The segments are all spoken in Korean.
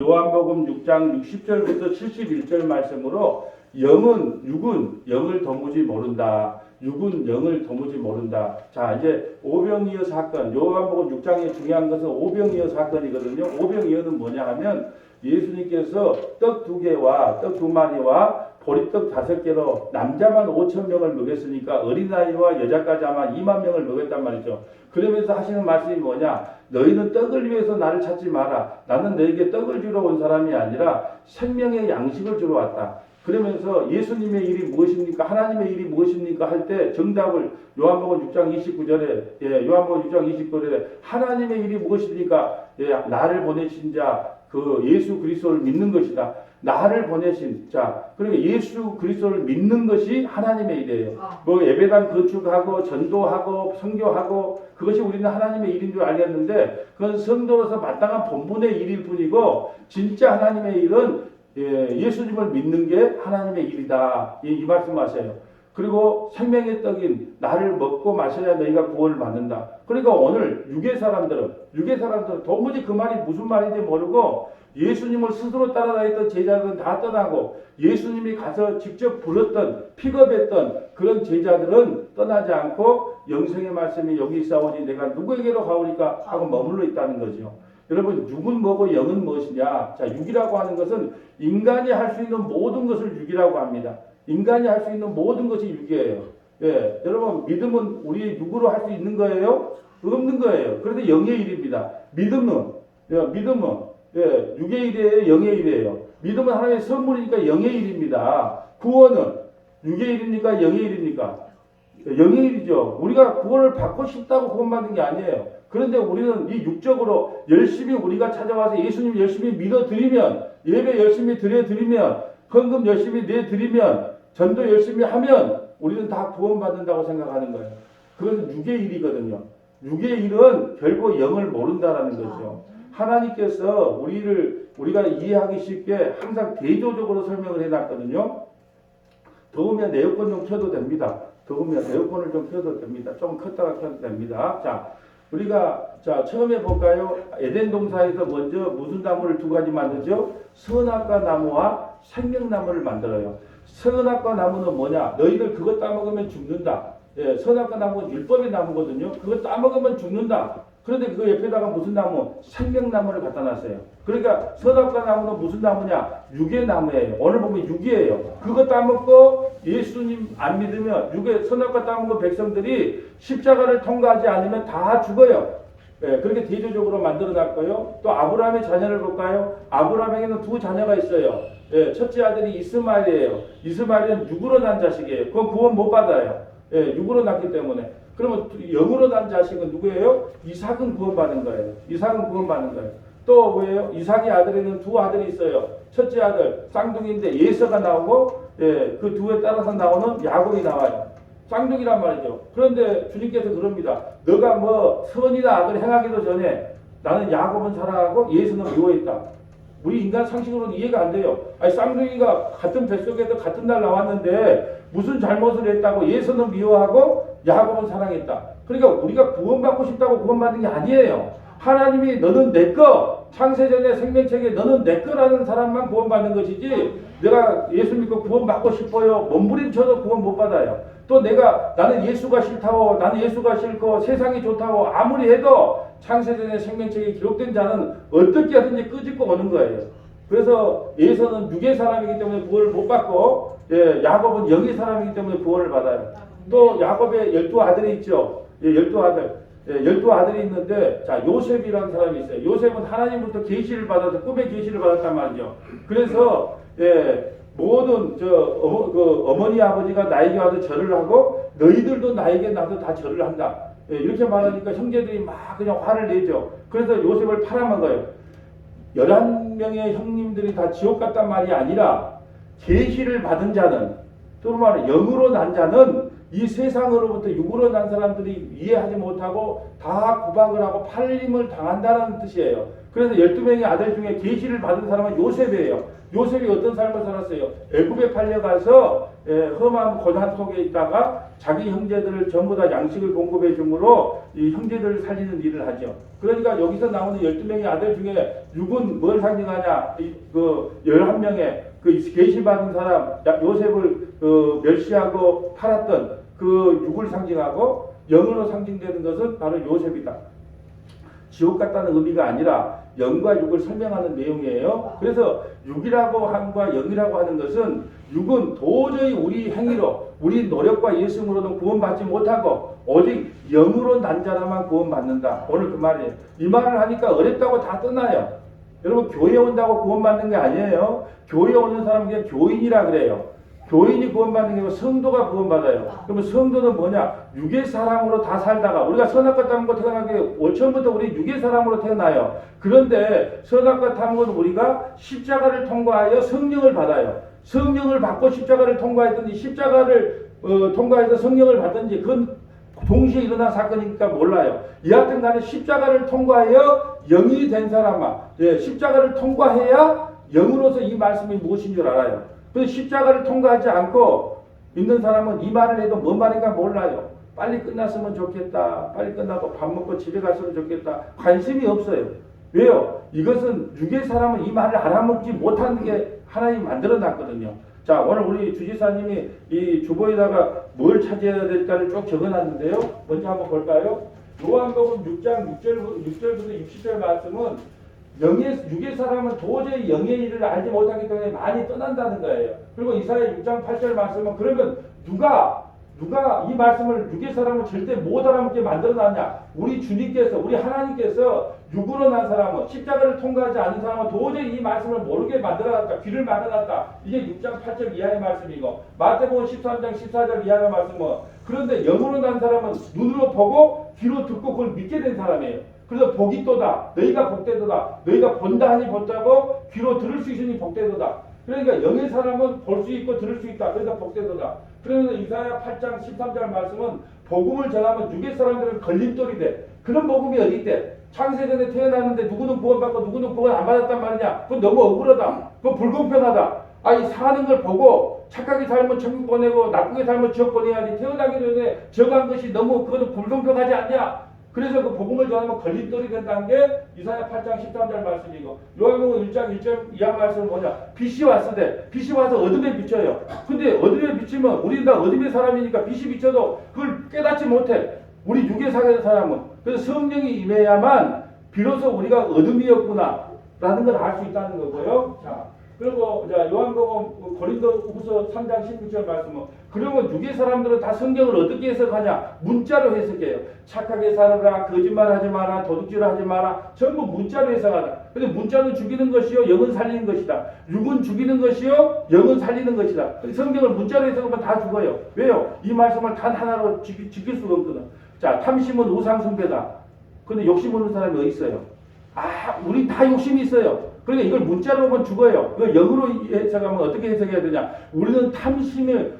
요한복음 6장 60절부터 71절 말씀으로 육은 영을 도무지 모른다. 육은 영을 도무지 모른다. 자, 이제 오병이어 사건, 요한복음 6장의 중요한 것은 오병이어 사건이거든요. 오병이어는 뭐냐 하면 예수님께서 떡 2개와 떡 2마리와 보리떡 5개로 남자만 5,000명을 먹였으니까 어린아이와 여자까지 아마 2만 명을 먹였단 말이죠. 그러면서 하시는 말씀이 뭐냐? 너희는 떡을 위해서 나를 찾지 마라. 나는 너에게 떡을 주러 온 사람이 아니라 생명의 양식을 주러 왔다. 그러면서 예수님의 일이 무엇입니까? 하나님의 일이 무엇입니까? 할 때 정답을 요한복음 6장 29절에 요한복음 6장 29절에 하나님의 일이 무엇입니까? 나를 보내신 자 그 예수 그리스도를 믿는 것이다. 나를 보내신 자, 그러니까 예수 그리스도를 믿는 것이 하나님의 일이에요. 뭐 예배당 건축하고 전도하고 선교하고 그것이 우리는 하나님의 일인 줄 알겠는데 그건 성도로서 마땅한 본분의 일일 뿐이고 진짜 하나님의 일은 예수님을 믿는 게 하나님의 일이다. 이 말씀하세요. 그리고 생명의 떡인 나를 먹고 마셔야 너희가 구원을 받는다. 그러니까 오늘 유괴 사람들은 도무지 그 말이 무슨 말인지 모르고 예수님을 스스로 따라다녔던 제자들은 다 떠나고 예수님이 가서 직접 불렀던 픽업했던 그런 제자들은 떠나지 않고 영생의 말씀이 여기 있사오니 내가 누구에게로 가오리까 하고 머물러 있다는 거죠. 여러분 육은 뭐고 영은 무엇이냐? 자, 육이라고 하는 것은 인간이 할 수 있는 모든 것을 육이라고 합니다. 인간이 할 수 있는 모든 것이 육이에요. 여러분 믿음은 우리 육으로 할 수 있는 거예요? 없는 거예요. 그런데 영의 일입니다. 믿음은 육의 일이에요, 영의 일이에요. 믿음은 하나님의 선물이니까 영의 일입니다. 구원은 육의 일입니까, 영의 일입니까? 영의 일이죠. 우리가 구원을 받고 싶다고 구원받는 게 아니에요. 그런데 우리는 이 육적으로 열심히 우리가 찾아와서 예수님 열심히 믿어드리면, 예배 열심히 드려드리면, 헌금 열심히 내드리면, 전도 열심히 하면 우리는 다 구원받는다고 생각하는 거예요. 그건 육의 일이거든요. 육의 일은 결국 영을 모른다라는 거죠. 하나님께서 우리가 이해하기 쉽게 항상 대조적으로 설명을 해놨거든요. 더우면 에어컨 좀 켜도 됩니다. 더우면 에어컨을 좀 켜도 됩니다. 좀 컸다가 켜도 됩니다. 자, 우리가 처음에 볼까요? 에덴 동산에서 먼저 무슨 나무를 2가지 만들죠? 선악과 나무와 생명나무를 만들어요. 선악과 나무는 뭐냐? 너희들 그거 따먹으면 죽는다. 선악과 나무는 율법의 나무거든요. 그거 따먹으면 죽는다. 그런데 그 옆에다가 무슨 나무? 생명나무를 갖다 놨어요. 그러니까 선악과 나무는 무슨 나무냐? 육의 나무예요. 오늘 보면 육이에요. 그거 따먹고 예수님 안 믿으면 선악과 따먹은 백성들이 십자가를 통과하지 않으면 다 죽어요. 그렇게 대조적으로 만들어 놨고요. 또 아브라함의 자녀를 볼까요? 아브라함에게는 2 자녀가 있어요. 첫째 아들이 이스마엘이에요. 이스마엘은 육으로 난 자식이에요. 그건 구원 못 받아요. 육으로 낳기 때문에. 그러면 영으로 난 자식은 누구예요? 이삭은 구원받는 거예요. 이삭은 구원받는 거예요. 또 뭐예요? 이삭의 아들에는 2 아들이 있어요. 첫째 아들 쌍둥이인데 예서가 나오고 그 2에 따라서 나오는 야곱이 나와요. 쌍둥이란 말이죠. 그런데 주님께서 그럽니다. 너가 뭐 선이나 악을 행하기도 전에 나는 야곱은 사랑하고 예서는 미워했다. 우리 인간 상식으로는 이해가 안 돼요. 아니 쌍둥이가 같은 뱃속에서 같은 날 나왔는데 무슨 잘못을 했다고 예서는 미워하고 야곱은 사랑했다. 그러니까 우리가 구원받고 싶다고 구원받는 게 아니에요. 하나님이 너는 내 거, 창세전의 생명책에 너는 내 거라는 사람만 구원받는 것이지 내가 예수 믿고 구원받고 싶어요. 몸부림쳐도 구원 못 받아요. 또 나는 예수가 싫다고 나는 예수가 싫고 세상이 좋다고 아무리 해도 창세전의 생명책에 기록된 자는 어떻게 하든지 끄집고 오는 거예요. 그래서 예서는 육의 사람이기 때문에 구원을 못 받고 야곱은 영의 사람이기 때문에 구원을 받아요. 또 야곱의 12아들이 있죠. 12아들. 12아들이 있는데 요셉이라는 사람이 있어요. 요셉은 하나님부터 계시를 받아서 꿈의 계시를 받았단 말이죠. 그래서 모든 어머니 아버지가 나에게 와서 절을 하고 너희들도 나에게 나도 다 절을 한다. 이렇게 말하니까 형제들이 막 그냥 화를 내죠. 그래서 요셉을 팔아먹어요. 11명의 형님들이 다 지옥 갔단 말이 아니라 계시를 받은 자는 또 말해 영으로 난 자는 이 세상으로부터 육으로 난 사람들이 이해하지 못하고 다 구박을 하고 팔림을 당한다는 뜻이에요. 그래서 12명의 아들 중에 계시를 받은 사람은 요셉이에요. 요셉이 어떤 삶을 살았어요? 애굽에 팔려가서 험한 고난 속에 있다가 자기 형제들을 전부 다 양식을 공급해 줌으로 이 형제들을 살리는 일을 하죠. 그러니까 여기서 나오는 12명의 아들 중에 6은 뭘 상징하냐? 그 11명의 그 계시 받은 사람 요셉을 멸시하고 팔았던 그 6을 상징하고, 영으로 상징되는 것은 바로 요셉이다. 지옥 같다는 의미가 아니라 영과 육을 설명하는 내용이에요. 그래서 육이라고 함과 영이라고 하는 것은, 육은 도저히 우리 행위로 우리 노력과 예수님으로는 구원받지 못하고 오직 영으로 난 자라만 구원받는다. 오늘 그 말이에요. 이 말을 하니까 어렵다고 다 떠나요. 여러분, 교회 온다고 구원받는 게 아니에요. 교회 오는 사람은 그냥 교인이라 그래요. 교인이 구원받는 게 아니고 성도가 구원받아요. 그러면 성도는 뭐냐? 육의 사람으로 다 살다가, 우리가 선악과 탐고 태어나게 처음부터 우리 육의 사람으로 태어나요. 그런데 선악과 탐고는 우리가 십자가를 통과하여 성령을 받아요. 성령을 받고 십자가를 통과했든지 십자가를 통과해서 성령을 받든지 그건 동시에 일어난 사건이니까 몰라요. 여하튼 간에 십자가를 통과하여 영이 된 사람아, 십자가를 통과해야 영으로서 이 말씀이 무엇인 줄 알아요. 그래서 십자가를 통과하지 않고 있는 사람은 이 말을 해도 뭔 말인가 몰라요. 빨리 끝났으면 좋겠다. 빨리 끝나고 밥 먹고 집에 갔으면 좋겠다. 관심이 없어요. 왜요? 이것은 육의 사람은 이 말을 알아먹지 못하는 게 하나님이 만들어놨거든요. 자, 오늘 우리 주지사님이 이 주보에다가 뭘 찾아야 될까를 쭉 적어놨는데요. 먼저 한번 볼까요? 요한복음 6장 6절부터 60절 말씀은 육의 사람은 도저히 영의 일을 알지 못하기 때문에 많이 떠난다는 거예요. 그리고 이사야 6장 8절 말씀은, 그러면 누가 이 말씀을 육의 사람은 절대 못 알아먹게 만들어놨냐? 우리 주님께서, 우리 하나님께서 육으로 난 사람은, 십자가를 통과하지 않은 사람은 도저히 이 말씀을 모르게 만들어놨다. 귀를 막아놨다. 이게 6장 8절 이하의 말씀이고, 마태복음 13장 14절 이하의 말씀은, 그런데 영으로 난 사람은 눈으로 보고 귀로 듣고 그걸 믿게 된 사람이에요. 그래서 복이 또다. 너희가 복되도다. 너희가 본다 하니 본다고 귀로 들을 수 있으니 복되도다. 그러니까 영의 사람은 볼 수 있고 들을 수 있다. 그러니까 복되도다. 그러면서 이사야 8장 13절 말씀은 복음을 전하면 육의 사람들은 걸림돌이 돼. 그런 복음이 어디 있대? 창세전에 태어났는데 누구는 구원받고 누구는 구원 안 받았단 말이냐? 그건 너무 억울하다. 그건 불공평하다. 이 사는 걸 보고 착하게 살면 천국 보내고 나쁘게 살면 지옥 보내야지. 태어나기 전에 정한 것이 너무 그거는 불공평하지 않냐? 그래서 그 복음을 전하면 걸림돌이 된다는 게 이사야 8장 13절 말씀이고, 요한복음 1장 1절 이하 말씀은 뭐냐? 빛이 왔으되, 빛이 와서 어둠에 비쳐요. 근데 어둠에 비치면 우리는 다 어둠의 사람이니까 빛이 비쳐도 그걸 깨닫지 못해. 우리 육의 사람은. 그래서 성령이 임해야만 비로소 우리가 어둠이었구나 라는 걸 알 수 있다는 거고요. 자, 그리고 요한복음 고린도후서 3장 16절 말씀은, 그러면 육의 사람들은 다 성경을 어떻게 해석하냐? 문자로 해석해요. 착하게 살아라, 거짓말하지 마라, 도둑질하지 마라, 전부 문자로 해석하다. 근데 문자는 죽이는 것이요, 영은 살리는 것이다. 육은 죽이는 것이요, 영은 살리는 것이다. 성경을 문자로 해석하면 다 죽어요. 왜요? 이 말씀을 단 하나로 지킬 수가 없거든. 자, 탐심은 우상 숭배다. 근데 욕심 없는 사람이 어디 있어요? 우리 다 욕심이 있어요. 그러니까 이걸 문자로 보면 죽어요. 이걸 영으로 해석하면 어떻게 해석해야 되냐? 우리는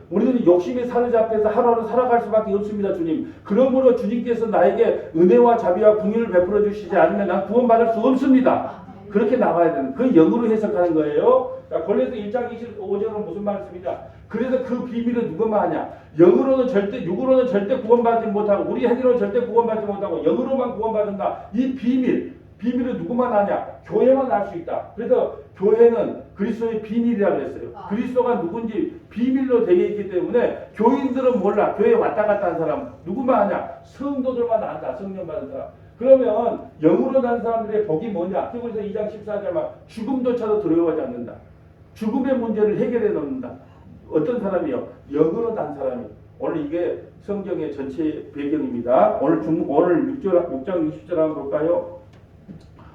우리는 욕심에 사로잡혀서 하루하루 살아갈 수밖에 없습니다, 주님. 그러므로 주님께서 나에게 은혜와 자비와 긍휼을 베풀어 주시지 않으면 난 구원받을 수 없습니다. 그렇게 나와야 되는, 그 영으로 해석하는 거예요. 자, 골로새 1장 25절은 무슨 말씀이냐? 그래서 그 비밀은 누구만 하냐? 육으로는 절대 구원받지 못하고, 우리 행위로는 절대 구원받지 못하고, 영으로만 구원받는다. 이 비밀은 누구만 아냐? 교회만 알 수 있다. 그래서 교회는 그리스도의 비밀이라고 그랬어요. 그리스도가 누군지 비밀로 되어 있기 때문에 교인들은 몰라. 교회에 왔다 갔다 한 사람 누구만 아냐? 성도들만 안다. 성령 받은 사람. 그러면 영으로 난 사람들의 복이 뭐냐? 히브리서 2장 14절만 죽음조차도 두려워하지 않는다. 죽음의 문제를 해결해 놓는다. 어떤 사람이요? 영으로 난 사람이. 오늘 이게 성경의 전체 배경입니다. 오늘 6장 60절 한번 볼까요?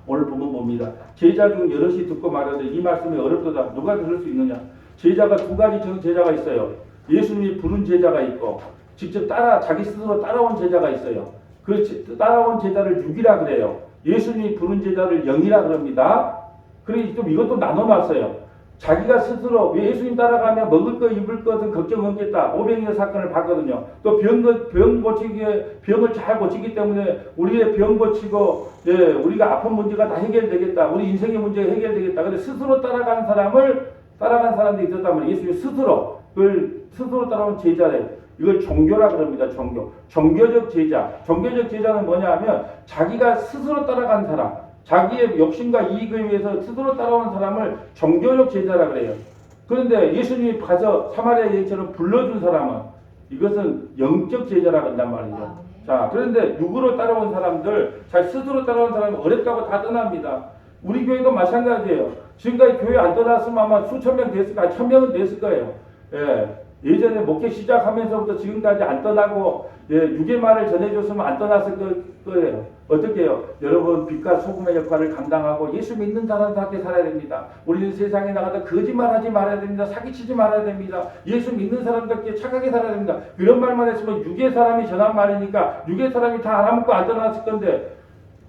오늘 보면 봅니다. 제자 중 여럿이 듣고 말하되 이 말씀이 어렵도다. 누가 들을 수 있느냐? 제자가 두 가지 제자가 있어요. 예수님이 부른 제자가 있고 직접 자기 스스로 따라온 제자가 있어요. 그 따라온 제자를 육이라 그래요. 예수님이 부른 제자를 영이라 그럽니다. 그러니 좀 이것도 나눠놨어요. 자기가 스스로 예수님 따라가면 먹을 거 입을 것은 걱정 없겠다. 오병이어 사건을 봤거든요. 또 병 고치기에 병을 잘 고치기 때문에 우리의 병 고치고 예, 우리가 아픈 문제가 다 해결되겠다. 우리 인생의 문제가 해결되겠다. 근데 스스로 따라간 사람들이 있었단 말이에요. 예수님 스스로 그걸 스스로 따라온 제자래. 이걸 종교라 그럽니다. 종교적 제자. 종교적 제자는 뭐냐면 자기가 스스로 따라간 사람. 자기의 욕심과 이익을 위해서 스스로 따라오는 사람을 종교적 제자라 그래요. 그런데 예수님이 가서 사마리아 여인처럼 불러준 사람은 이것은 영적 제자라 그런단 말이죠. 자, 그런데 육으로 따라온 사람들, 자기 스스로 따라온 사람이 어렵다고 다 떠납니다. 우리 교회도 마찬가지예요. 지금까지 교회 안 떠났으면 아마 수천 명 됐을 거예요. 1000명은 됐을 거예요. 예전에 목회 시작하면서부터 지금까지 안 떠나고 육의 말을 전해줬으면 안 떠났을 거예요. 어떻게 해요? 여러분 빛과 소금의 역할을 감당하고 예수 믿는 사람답게 살아야 됩니다. 우리는 세상에 나가다 거짓말하지 말아야 됩니다. 사기치지 말아야 됩니다. 예수 믿는 사람답게 착하게 살아야 됩니다. 이런 말만 했으면 육의 사람이 전한 말이니까 육의 사람이 다 알아먹고 안 떠났을 건데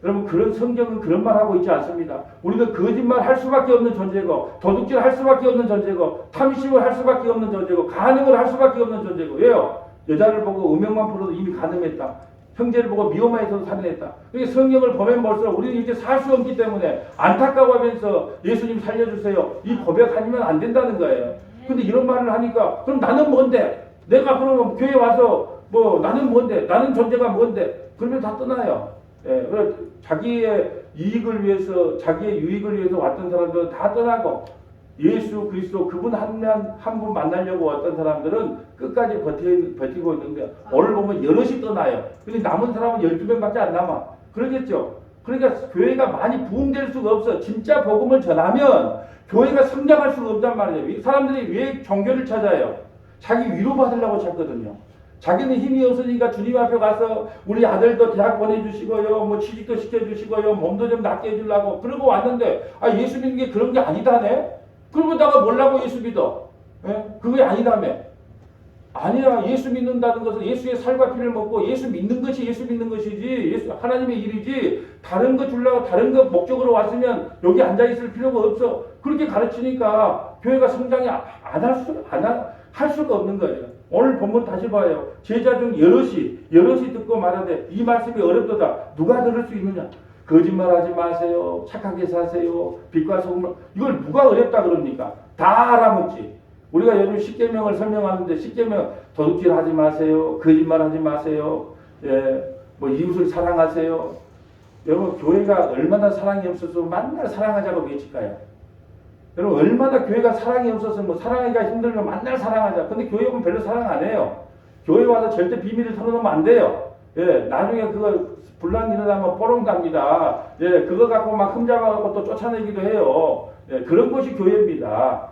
여러분 그런 성경은 그런 말 하고 있지 않습니다. 우리는 거짓말 할 수밖에 없는 존재고 도둑질 할 수밖에 없는 존재고 탐심을 할 수밖에 없는 존재고 간음을 할 수밖에 없는 존재고 왜요? 여자를 보고 음욕만 풀어도 이미 간음했다. 형제를 보고 미워만 해서도 살인했다. 그러니까 성경을 보면 볼수록 우리는 이제 살 수 없기 때문에 안타까워하면서 예수님 살려주세요. 이 고백 아니면 안 된다는 거예요. 근데 이런 말을 하니까 그럼 나는 뭔데? 내가 그러면 교회 와서 뭐 나는 뭔데? 나는 존재가 뭔데? 그러면 다 떠나요. 그래 자기의 이익을 위해서 자기의 유익을 위해서 왔던 사람들은 다 떠나고 예수 그리스도 그분 한 분 만나려고 왔던 사람들은 끝까지 버티고 있는데 오늘 보면 여럿이 떠나요. 근데 남은 사람은 12명밖에 안 남아. 그러겠죠. 그러니까 교회가 많이 부흥될 수가 없어. 진짜 복음을 전하면 교회가 성장할 수가 없단 말이에요. 사람들이 왜 종교를 찾아요? 자기 위로받으려고 찾거든요. 자기는 힘이 없으니까 주님 앞에 가서 우리 아들도 대학 보내주시고요, 뭐 취직도 시켜주시고요, 몸도 좀 낫게 해주려고 그러고 왔는데 예수 믿는 게 그런 게 아니다네? 그러면 내가 뭐라고 예수 믿어? 그게 아니다며. 아니야. 예수 믿는다는 것은 예수의 살과 피를 먹고 예수 믿는 것이 예수 믿는 것이지 하나님의 일이지 다른 거 주려고 다른 거 목적으로 왔으면 여기 앉아있을 필요가 없어. 그렇게 가르치니까 교회가 성장이 할 수가 없는 거예요. 오늘 본문 다시 봐요. 제자 중 여럿이 듣고 말하되 이 말씀이 어렵도다. 누가 들을 수 있느냐? 거짓말하지 마세요. 착하게 사세요. 빛과 소금을 이걸 누가 어렵다 그럽니까? 다 알아먹지. 우리가 요즘 십계명을 설명하는데 십계명 도둑질하지 마세요. 거짓말하지 마세요. 뭐 이웃을 사랑하세요. 여러분 교회가 얼마나 사랑이 없어서 맨날 사랑하자고 외칠까요? 여러분 얼마나 교회가 사랑이 없어서 뭐 사랑하기가 힘들면 맨날 사랑하자. 근데 교회 오면 별로 사랑 안 해요. 교회 와서 절대 비밀을 털어놓으면 안 돼요. 나중에 그거 분란 일어나면 뽀롱 갑니다. 그거 갖고 막 흠잡아갖고 또 쫓아내기도 해요. 그런 것이 교회입니다.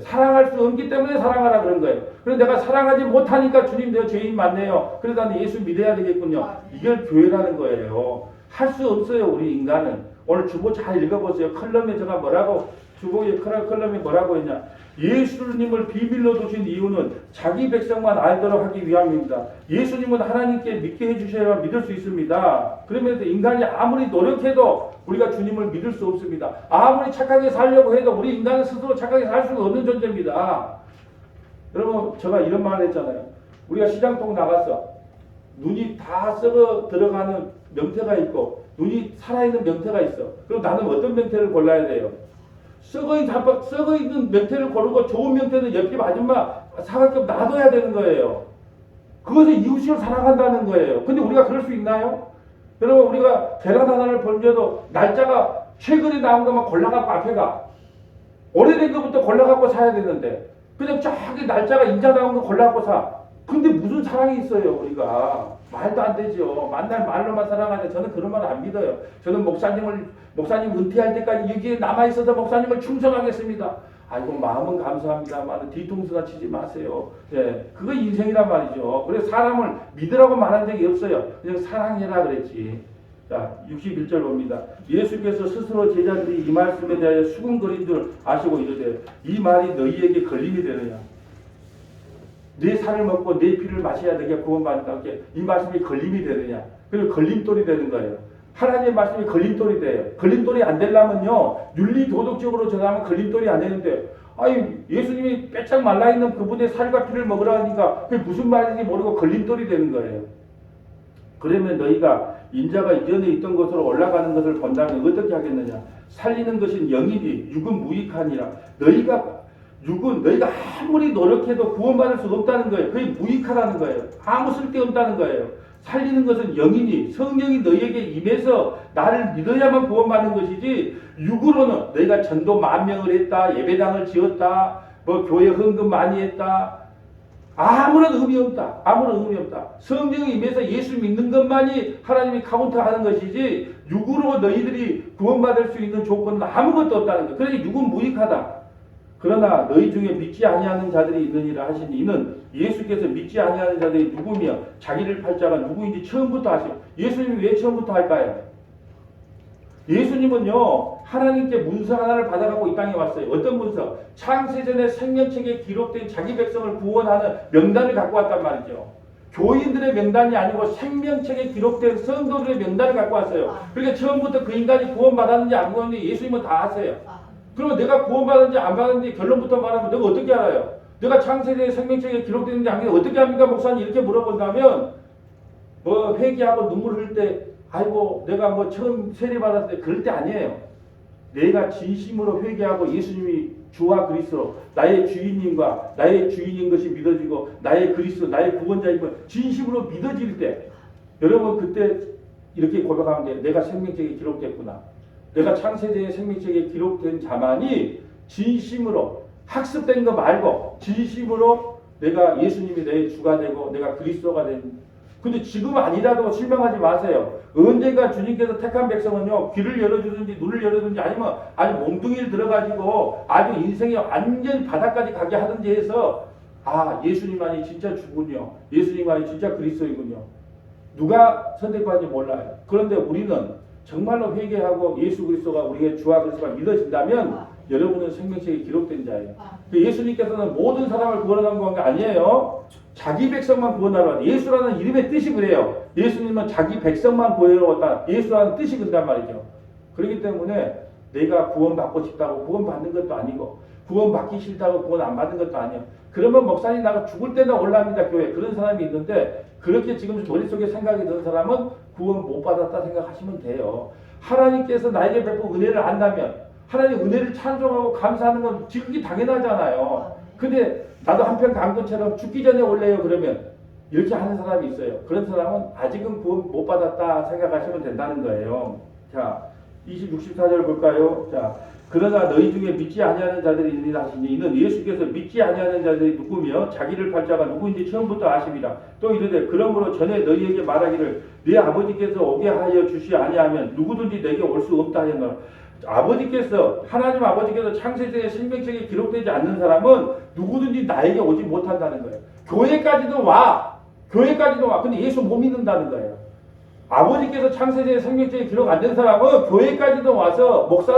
사랑할 수 없기 때문에 사랑하라 그런 거예요. 그래서 내가 사랑하지 못하니까 주님 내가 죄인 많네요. 그러다 니 예수 믿어야 되겠군요. 이걸 교회라는 거예요. 할 수 없어요. 우리 인간은. 오늘 주보 잘 읽어보세요. 컬럼에 제가 뭐라고 주보의 컬럼에 뭐라고 했냐. 예수님을 비밀로 두신 이유는 자기 백성만 알도록 하기 위함입니다. 예수님은 하나님께 믿게 해주셔야 믿을 수 있습니다. 그러면서 인간이 아무리 노력해도 우리가 주님을 믿을 수 없습니다. 아무리 착하게 살려고 해도 우리 인간은 스스로 착하게 살 수가 없는 존재입니다. 여러분 제가 이런 말을 했잖아요. 우리가 시장통 나갔어. 눈이 다 썩어 들어가는 명태가 있고 눈이 살아있는 명태가 있어. 그럼 나는 어떤 명태를 골라야 돼요? 썩어 있는 명태를 고르고 좋은 명태는 옆집 아줌마 사각겹 놔둬야 되는 거예요. 그것은 이웃을 사랑한다는 거예요. 근데 우리가 그럴 수 있나요? 여러분 우리가 계란 하나를 번져도 날짜가 최근에 나온 것만 골라갖고 앞에 가. 오래된 것부터 골라갖고 사야 되는데 그냥 저기 날짜가 인자 나온 거 골라갖고 사. 근데 무슨 사랑이 있어요 우리가. 말도 안 되죠. 만날 말로만 사랑하는데 저는 그런 말 안 믿어요. 저는 목사님 은퇴할 때까지 여기에 남아있어서 목사님을 충성하겠습니다. 아이고 마음은 감사합니다만 뒤통수나 치지 마세요. 그거 인생이란 말이죠. 그래서 사람을 믿으라고 말한 적이 없어요. 그냥 사랑해라 그랬지. 자 61절 봅니다. 예수께서 스스로 제자들이 이 말씀에 대하여 수군거린 줄 아시고 이르되 이 말이 너희에게 걸림이 되느냐. 내 살을 먹고 내 피를 마셔야 되게 구원받는다. 이 말씀이 걸림이 되느냐. 그리고 걸림돌이 되는 거예요. 하나님의 말씀이 걸림돌이 돼요. 걸림돌이 안 되려면요. 윤리 도덕적으로 전하면 걸림돌이 안 되는데 아니 예수님이 빼짝 말라있는 그분의 살과 피를 먹으라 하니까 그게 무슨 말인지 모르고 걸림돌이 되는 거예요. 그러면 너희가 인자가 이전에 있던 곳으로 올라가는 것을 본다면 어떻게 하겠느냐. 살리는 것은 영이니 육은 무익하니라. 너희가 아무리 노력해도 구원받을 수 없다는 거예요. 그게 무익하다는 거예요. 아무 쓸데없다는 거예요. 살리는 것은 영이니 성령이 너희에게 임해서 나를 믿어야만 구원받는 것이지, 육으로는 너희가 전도 10,000명을 했다, 예배당을 지었다, 뭐 교회 헌금 많이 했다, 아무런 의미 없다. 아무런 의미 없다. 성령이 임해서 예수 믿는 것만이 하나님이 카운트하는 것이지, 육으로 너희들이 구원받을 수 있는 조건은 아무것도 없다는 거예요. 그러니 육은 무익하다. 그러나 너희 중에 믿지 아니하는 자들이 있느니라 하시니, 이는 예수께서 믿지 아니하는 자들이 누구며 자기를 팔 자가 누구인지 처음부터 아시오. 예수님이 왜 처음부터 할까요? 예수님은요, 하나님께 문서 하나를 받아가고 이 땅에 왔어요. 어떤 문서? 창세전에 생명책에 기록된 자기 백성을 구원하는 명단을 갖고 왔단 말이죠. 교인들의 명단이 아니고 생명책에 기록된 성도들의 명단을 갖고 왔어요. 그러니까 처음부터 그 인간이 구원받았는지 안 구원받았는지 예수님은 다 아세요. 그러면 내가 구원받았는지 안 받았는지 결론부터 말하면 내가 어떻게 알아요? 내가 창세전에 생명책에 기록되는지 안 기록되는지 어떻게 합니까? 목사님 이렇게 물어본다면 뭐 회개하고 눈물 흘릴 때 아이고 내가 뭐 처음 세례받았을 때 그럴 때 아니에요. 내가 진심으로 회개하고 예수님이 주와 그리스도 나의 주인님과 나의 주인인 것이 믿어지고 나의 그리스도 나의 구원자인 것 진심으로 믿어질 때, 여러분 그때 이렇게 고백하면 돼요. 내가 생명책에 기록됐구나. 내가 창세전에 생명책에 기록된 자만이 진심으로 학습된 거 말고 진심으로 내가 예수님이 내 주가 되고 내가 그리스도가 된. 근데 지금 아니라도 실망하지 마세요. 언젠가 주님께서 택한 백성은요, 귀를 열어주든지 눈을 열어주든지 아니면 아주 몽둥이를 들어가지고 아주 인생의 완전 바닥까지 가게 하든지 해서, 아 예수님만이 진짜 주군요, 예수님만이 진짜 그리스도이군요. 누가 선택받는지 몰라요. 그런데 우리는 정말로 회개하고 예수 그리스도가 우리의 주와 그리스도가 믿어진다면 여러분은 생명책에 기록된 자예요. 예수님께서는 모든 사람을 구원하는 건 아니에요. 자기 백성만 구원하러 왔다. 예수라는 이름의 뜻이 그래요. 예수님은 자기 백성만 구원하러 왔다. 예수라는 뜻이 그런단 말이죠. 그렇기 때문에 내가 구원받고 싶다고 구원받는 것도 아니고 구원받기 싫다고 구원 안 받는 것도 아니에요. 그러면 목사님 나가 죽을 때나 올라옵니다 교회. 그런 사람이 있는데, 그렇게 지금 머릿속에 생각이 드는 사람은 구원 못 받았다 생각하시면 돼요. 하나님께서 나에게 베푼 은혜를 안다면 하나님 은혜를 찬송하고 감사하는 건 지극히 당연하잖아요. 근데 나도 한편 간 것처럼 죽기 전에 올래요 그러면 이렇게 하는 사람이 있어요. 그런 사람은 아직은 구원 못 받았다 생각하시면 된다는 거예요. 자, 64절 볼까요? 자, 그러나 너희 중에 믿지 아니하는 자들이 있느니라 하시니, 이는 예수께서 믿지 아니하는 자들이 누구며 자기를 팔 자가 누구인지 처음부터 아십니다. 또 이르되 그러므로 전에 너희에게 말하기를 네 아버지께서 오게 하여 주시 아니하면 누구든지 내게 올 수 없다 하였노라. 아버지께서, 하나님 아버지께서 창세전에 생명책에 기록되지 않는 사람은 누구든지 나에게 오지 못한다는 거예요. 교회까지도 와. 교회까지도 와. 근데 예수 못 믿는다는 거예요. 아버지께서 창세전에 생명책에 기록 안 된 사람은 교회까지도 와서 목사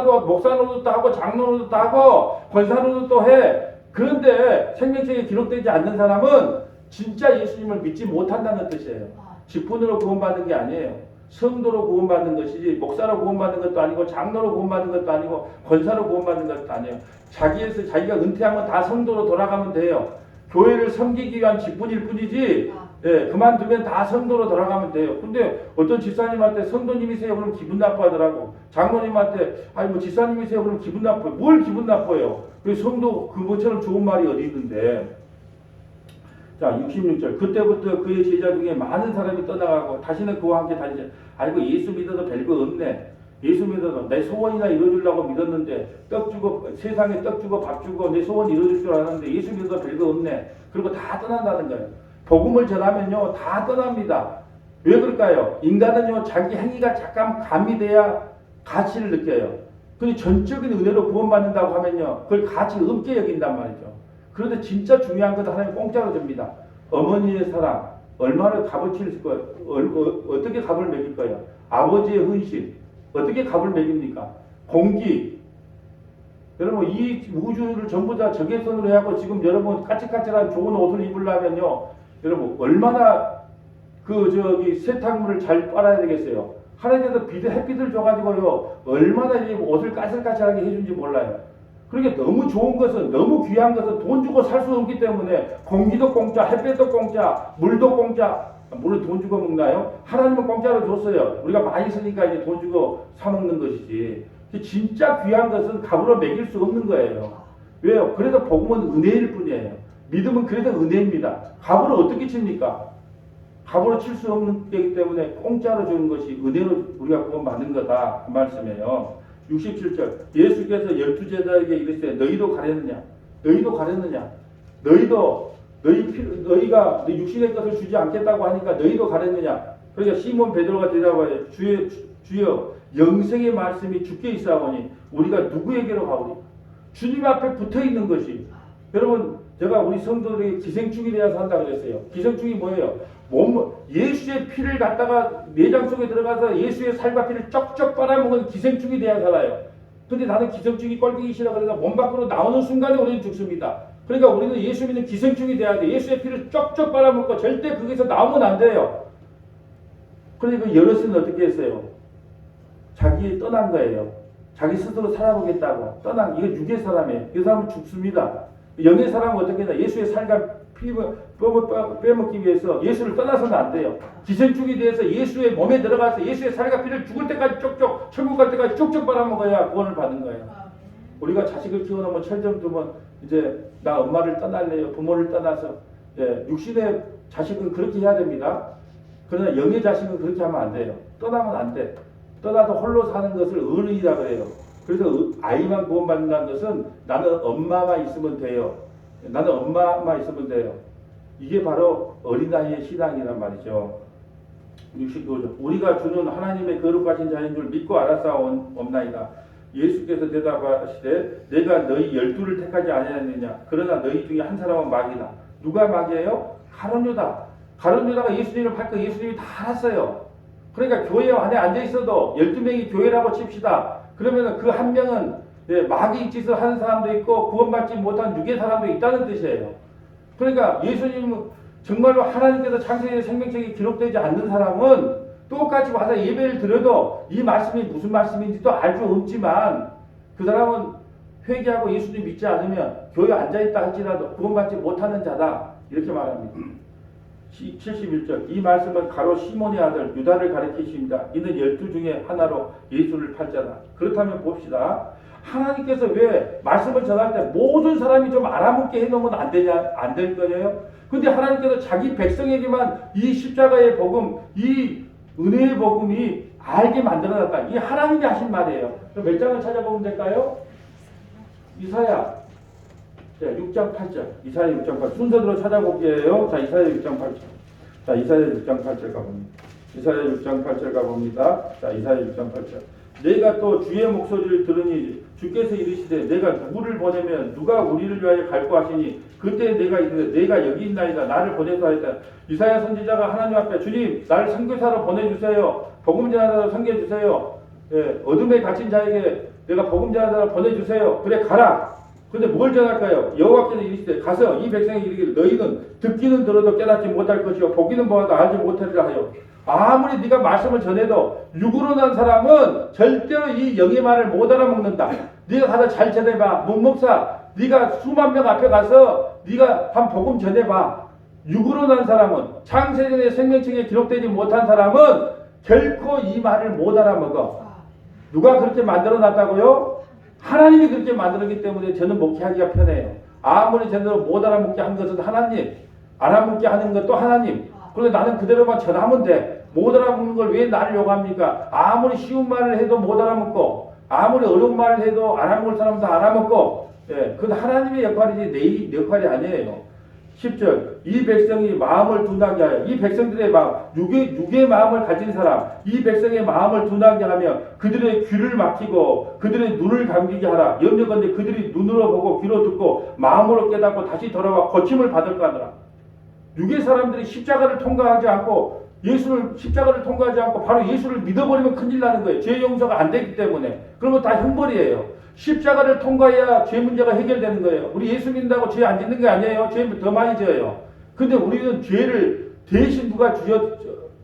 노릇도 하고 장로 노릇도 하고 권사 노릇도 해. 그런데 생명책에 기록되지 않는 사람은 진짜 예수님을 믿지 못한다는 뜻이에요. 직분으로 구원받는 게 아니에요. 성도로 구원받는 것이지 목사로 구원받는 것도 아니고 장로로 구원받는 것도 아니고 권사로 구원받는 것도 아니에요. 자기가 은퇴하면 다 성도로 돌아가면 돼요. 교회를 섬기기 위한 직분일 뿐이지, 예, 그만두면 다 성도로 돌아가면 돼요. 근데 어떤 집사님한테 성도님이세요 그러면 기분 나빠하더라고. 장로님한테 아니 뭐 집사님이세요 그러면 기분 나빠요. 뭘 기분 나빠요? 그 성도 그것처럼 좋은 말이 어디 있는데. 자, 66절. 그때부터 그의 제자 중에 많은 사람이 떠나가고 다시는 그와 함께 다니지. 아이고 예수 믿어도 별거 없네. 예수 믿어도 내 소원이나 이루어주려고 믿었는데 떡 주고 세상에 떡 주고 밥 주고 내 소원 이루어줄 줄 알았는데 예수 믿어도 별거 없네. 그리고 다 떠난다는 거예요. 복음을 전하면요 다 떠납니다. 왜 그럴까요? 인간은요 자기 행위가 잠깐 가미돼야 가치를 느껴요. 근데 전적인 은혜로 구원받는다고 하면요 그걸 가치 없게 여긴단 말이죠. 그런데 진짜 중요한 건 하나님 공짜로 줍니다. 어머니의 사랑 얼마나 값어치를 거예요? 어떻게 값을 매길 거예요? 아버지의 헌신 어떻게 값을 매깁니까? 공기. 여러분 이 우주를 전부 다 적외선으로 해갖고 지금 여러분 까칠까칠한 좋은 옷을 입으려면요 여러분 얼마나 세탁물을 잘 빨아야 되겠어요? 하나님께서 햇빛을 줘가지고요 얼마나 이 옷을 까칠까칠하게 해준지 몰라요. 그러니까 너무 좋은 것은, 너무 귀한 것은 돈 주고 살 수 없기 때문에 공기도 공짜, 햇볕도 공짜, 물도 공짜. 물은 돈 주고 먹나요? 하나님은 공짜로 줬어요. 우리가 많이 쓰니까 이제 돈 주고 사 먹는 것이지. 진짜 귀한 것은 값으로 매길 수 없는 거예요. 왜요? 그래서 복음은 은혜일 뿐이에요. 믿음은 그래도 은혜입니다. 값으로 어떻게 칩니까? 값으로 칠 수 없는 거기 때문에 공짜로 주는 것이 은혜로 우리가 구원 받는 거다. 그 말씀이에요. 67절. 예수께서 12제자에게 이르시되 너희도 가렸느냐? 너희도 가렸느냐? 너희가 너 육신의 것을 주지 않겠다고 하니까 너희도 가렸느냐? 그러니까 시몬 베드로가 대답하여 주여 영생의 말씀이 주께 있사오니 우리가 누구에게로 가오리? 주님 앞에 붙어 있는 것이. 여러분 제가 우리 성도들에게 기생충이 되어야 산다 그랬어요. 기생충이 뭐예요? 예수의 피를 갖다가 내장 속에 들어가서 예수의 살과 피를 쩍쩍 빨아먹은 기생충이 되어야 살아요. 근데 나는 기생충이 꼴보기 싫어 그래서 몸 밖으로 나오는 순간에 우리는 죽습니다. 그러니까 우리는 예수 믿는 기생충이 돼야 돼. 예수의 피를 쩍쩍 빨아먹고 절대 거기서 나오면 안 돼요. 그러니까 여럿은 어떻게 했어요? 자기 떠난 거예요. 자기 스스로 살아보겠다고 떠난. 이거 육의 사람이에요. 이 사람은 죽습니다. 영의 사람은 어떻게 했나? 예수의 살과 피를 빼먹기 위해서 예수를 떠나서는 안 돼요. 기생충이 돼서 예수의 몸에 들어가서 예수의 살과 피를 죽을 때까지 쪽쪽, 천국 갈 때까지 쪽쪽 빨아먹어야 구원을 받는 거예요. 우리가 자식을 키워놓으면 철점 두면 이제 나 엄마를 떠날래요. 부모를 떠나서. 육신의 자식은 그렇게 해야 됩니다. 그러나 영의 자식은 그렇게 하면 안 돼요. 떠나면 안 돼. 떠나도 홀로 사는 것을 어른이라 그래요. 그래서 아이만 구원받는다는 것은 나는 엄마만 있으면 돼요. 나는 엄마만 있으면 돼요. 이게 바로 어린아이의 신앙이란 말이죠. 69절. 우리가 주는 하나님의 거룩하신 자인 줄 믿고 알았사옵나이다. 예수께서 대답하시되 내가 너희 12를 택하지 아니하느냐. 그러나 너희 중에 한 사람은 마귀다. 누가 마귀예요? 가룟 유다. 가룟 유다가 예수님을 팔고 예수님이 다 알았어요. 그러니까 교회 안에 앉아 있어도 12명이 교회라고 칩시다. 그러면 그 한 명은 마귀 짓을 하는 사람도 있고 구원받지 못한 육의 사람도 있다는 뜻이에요. 그러니까 예수님은 정말로 하나님께서 창세기의 생명책이 기록되지 않는 사람은 똑같이 와서 예배를 드려도 이 말씀이 무슨 말씀인지도 알 수 없지만 그 사람은 회개하고 예수님 믿지 않으면 교회에 앉아있다 할지라도 구원받지 못하는 자다. 이렇게 말합니다. 71절. 이 말씀은 가로 시몬의 아들 유다를 가리키십니다. 이는 12 중에 하나로 예수를 팔자다. 그렇다면 봅시다. 하나님께서 왜 말씀을 전할 때 모든 사람이 좀 알아먹게 해놓으면 안 되냐? 안 될 거예요? 근데 하나님께서 자기 백성에게만 이 십자가의 복음, 이 은혜의 복음이 알게 만들어놨다. 이게 하나님이 하신 말이에요. 그럼 몇 장을 찾아보면 될까요? 이사야 6장 8절. 이사야 6장 8절. 순서대로 찾아볼게요. 자, 이사야 6장 8절. 자, 이사야 6장 8절 가봅니다. 이사야 6장 8절 가봅니다. 자, 이사야 6장 8절. 내가 또 주의 목소리를 들으니 주께서 이르시되 내가 누구를 보내면 누가 우리를 위하여 갈고 하시니 그때 내가 이르되 내가 여기 있나이다. 나를 보내서 하였다. 이사야 선지자가 하나님 앞에 주님 나를 선교사로 보내주세요. 복음 전하사로 섬겨주세요. 어둠에 갇힌 자에게 내가 복음 전하사로 보내주세요. 그래 가라. 근데 뭘 전할까요? 여호와께서 이르시되 가서 이 백성에게 이르기를 너희는 듣기는 들어도 깨닫지 못할 것이요 보기는 보아도 알지 못하리라 하여. 아무리 네가 말씀을 전해도 육으로 난 사람은 절대로 이 영의 말을 못 알아먹는다. 네가 가서 잘 전해봐. 문목사 네가 수만 명 앞에 가서 네가 한 복음 전해봐. 육으로 난 사람은 창세전의 생명책에 기록되지 못한 사람은 결코 이 말을 못 알아먹어. 누가 그렇게 만들어놨다고요? 하나님이 그렇게 만들었기 때문에 저는 목회하기가 편해요. 아무리 제대로 못 알아먹게 한 것은 하나님, 알아먹게 하는 것도 하나님. 그런데 나는 그대로만 전하면 돼. 못 알아먹는 걸 왜 나를 요구합니까? 아무리 쉬운 말을 해도 못 알아먹고 아무리 어려운 말을 해도 알아먹을 사람도 알아먹고 그건 하나님의 역할이지 내 역할이 아니에요. 10절. 이 백성이 마음을 둔하게 하여 이 백성들의 마음 육의 마음을 가진 사람 이 백성의 마음을 둔하게 하며 그들의 귀를 막히고 그들의 눈을 감기게 하라. 염려건대 그들이 눈으로 보고 귀로 듣고 마음으로 깨닫고 다시 돌아와 고침을 받을까 하더라. 육의 사람들이 십자가를 통과하지 않고 십자가를 통과하지 않고 바로 예수를 믿어버리면 큰일 나는 거예요. 죄 용서가 안 되기 때문에. 그러면 다 형벌이에요. 십자가를 통과해야 죄 문제가 해결되는 거예요. 우리 예수 믿는다고 죄 안 짓는 게 아니에요. 죄 더 많이 져요. 근데 우리는 죄를 대신 누가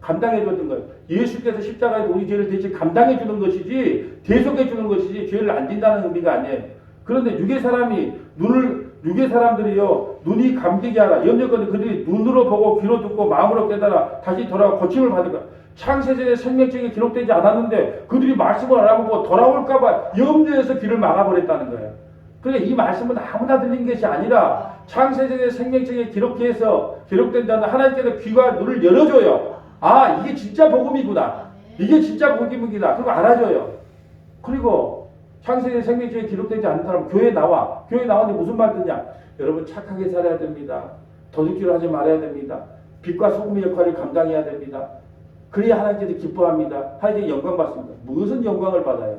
감당해 줬던 거예요. 예수께서 십자가에서 우리 죄를 대신 감당해 주는 것이지 대속해 주는 것이지 죄를 안 진다는 의미가 아니에요. 그런데 육의 사람들이요, 눈이 감기게 하라. 염려거든 그들이 눈으로 보고 귀로 듣고 마음으로 깨달아 다시 돌아와 고침을 받을까. 창세전에 생명책에 기록되지 않았는데 그들이 말씀을 알아보고 돌아올까봐 염려해서 귀를 막아버렸다는 거예요. 그러니까 이 말씀은 아무나 들린 것이 아니라 창세전에 생명책에 기록된 자는 하나님께서 귀와 눈을 열어줘요. 아, 이게 진짜 복음이구나. 이게 진짜 복음이구나. 그거 알아줘요. 그리고 창세기 생명책에 기록되지 않는 사람은 교회에 나와. 교회에 나오는데 무슨 말 듣냐? 여러분 착하게 살아야 됩니다. 도둑질을 하지 말아야 됩니다. 빛과 소금의 역할을 감당해야 됩니다. 그래야 하나님께서 기뻐합니다. 하나님께 영광 받습니다. 무슨 영광을 받아요?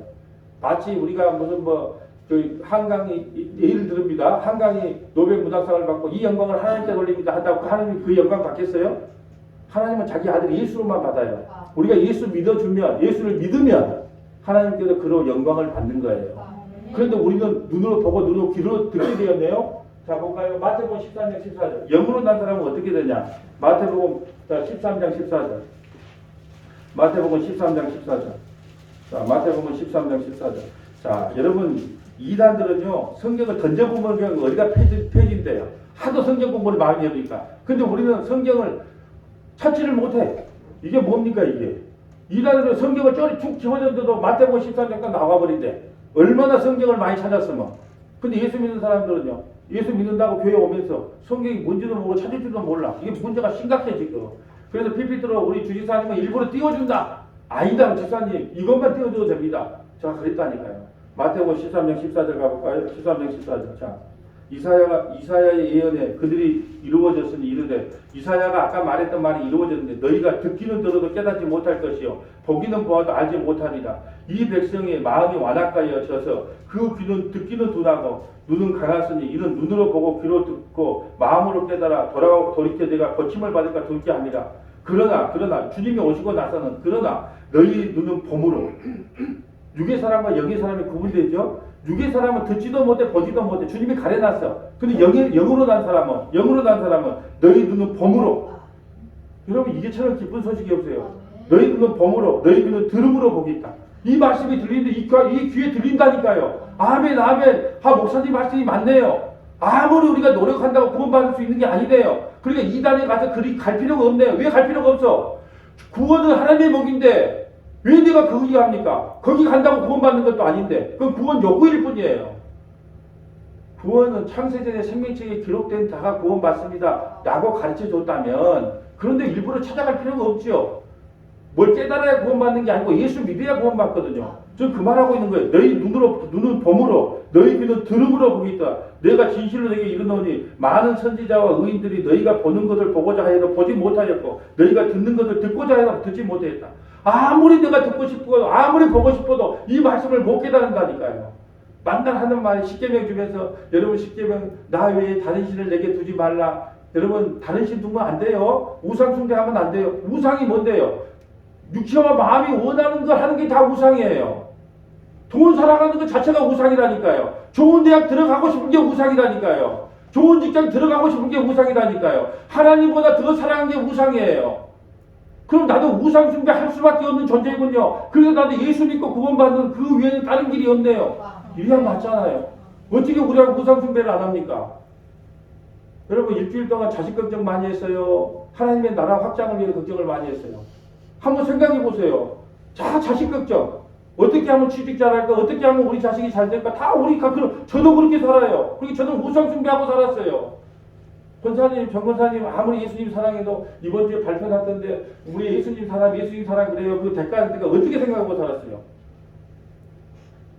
마치 우리가 무슨 한강이 예를 들읍니다. 한강이 노벨 문학상을 받고 이 영광을 하나님께 돌립니다 한다고 하나님이 그 영광 받겠어요? 하나님은 자기 아들 예수로만 받아요. 우리가 예수 예수를 믿으면 하나님께서 그런 영광을 받는 거예요. 그런데 우리는 눈으로 보고 눈으로 귀로 듣게 되었네요. 자, 볼까요? 마태복음 13장 14절. 영으로 난 사람은 어떻게 되냐? 마태복음 13장 14절. 마태복음 13장 14절. 자, 마태복음 13장 14절. 자, 여러분 이단들은요 성경을 던져보면 그냥 어디가 폐지인데요. 하도 성경 공부를 많이 해보니까. 근데 우리는 성경을 찾지를 못해. 이게 뭡니까 이게? 이단들은 성경을 쪼리 툭 집어던져도 마태복음 13장까지 나와버린대. 얼마나 성경을 많이 찾았으면. 근데 예수 믿는 사람들은요. 예수 믿는다고 교회 오면서 성경이 뭔지도 모르고 찾을 줄도 몰라. 이게 문제가 심각해 지금. 그래서 PPT로 우리 주지사님은 일부러 띄워준다. 아니다 집사님 이것만 띄워줘도 됩니다. 제가 그랬다니까요. 마태복음 13장 14절 가볼까요? 13장 14절. 자, 이사야의 예언에 그들이 이루어졌으니 이르되 이사야가 아까 말했던 말이 이루어졌는데 너희가 듣기는 들어도 깨닫지 못할 것이요 보기는 보아도 알지 못하리라. 이 백성의 마음이 완악하여져서 그 귀는 듣기는 둔하고 눈은 강하으니 이는 눈으로 보고 귀로 듣고 마음으로 깨달아 돌아오고 돌이켜 내가 거침을 받을까 둘게 아니라. 그러나 주님이 오시고 나서는 그러나 너희 눈은 봄으로 육의 사람과 영의 사람이 구분되죠. 육의 사람은 듣지도 못해 보지도 못해. 주님이 가려놨어. 근데 영으로 난 사람은 너희 눈은 봄으로. 여러분 이게 참 기쁜 소식이 없어요. 너희 눈은 봄으로 너희 귀는 들음으로 보겠다. 이 말씀이 들리는데 이 귀에 들린다니까요. 아멘. 목사님 말씀이 맞네요. 아무리 우리가 노력한다고 구원받을 수 있는 게 아니래요. 그러니까 이단에 가서 그리 갈 필요가 없네요. 왜 갈 필요가 없어? 구원은 하나님의 복인데 왜 내가 거기 갑니까? 거기 간다고 구원받는 것도 아닌데 그건 구원 요구일 뿐이에요. 구원은 창세전에 생명책에 기록된 자가 구원받습니다 라고 가르쳐줬다면 그런데 일부러 찾아갈 필요가 없죠. 뭘 깨달아야 구원받는 게 아니고 예수 믿어야 구원받거든요. 저는 그 말하고 있는 거예요. 너희 눈은 봄으로 너희 귀는 들음으로 보겠다. 내가 진실로 너에게 이르노니 많은 선지자와 의인들이 너희가 보는 것을 보고자 하여도 보지 못하였고 너희가 듣는 것을 듣고자 해도 듣지 못했다. 아무리 내가 듣고 싶어도 아무리 보고 싶어도 이 말씀을 못 깨닫는다니까요. 만날 하는 말이 십계명 중에서 여러분 십계명 나 외에 다른 신을 내게 두지 말라. 여러분 다른 신 두면 안 돼요. 우상 숭배하면 안 돼요. 우상이 뭔데요? 육체와 마음이 원하는 걸 하는 게 다 우상이에요. 돈 살아가는 것 자체가 우상이라니까요. 좋은 대학 들어가고 싶은 게 우상이라니까요. 좋은 직장 들어가고 싶은 게 우상이라니까요. 하나님보다 더 사랑하는 게 우상이에요. 그럼 나도 우상 숭배할 수밖에 없는 존재군요. 그래서 나도 예수 믿고 구원받는 그 위에는 다른 길이 없네요. 이래야 맞잖아요. 어떻게 우리가 우상 숭배를 안 합니까? 여러분 일주일 동안 자식 걱정 많이 했어요. 하나님의 나라 확장을 위해 걱정을 많이 했어요. 한번 생각해 보세요. 자식 걱정. 어떻게 하면 취직 잘할까? 어떻게 하면 우리 자식이 잘 될까? 다 우리가 저도 그렇게 살아요. 그리고 저는 우상 숭배하고 살았어요. 권사님, 정권사님 아무리 예수님 사랑해도 이번 주에 발표 났던데 우리 예수님 사랑 그래요. 그 대가니까 어떻게 생각하고 살았어요?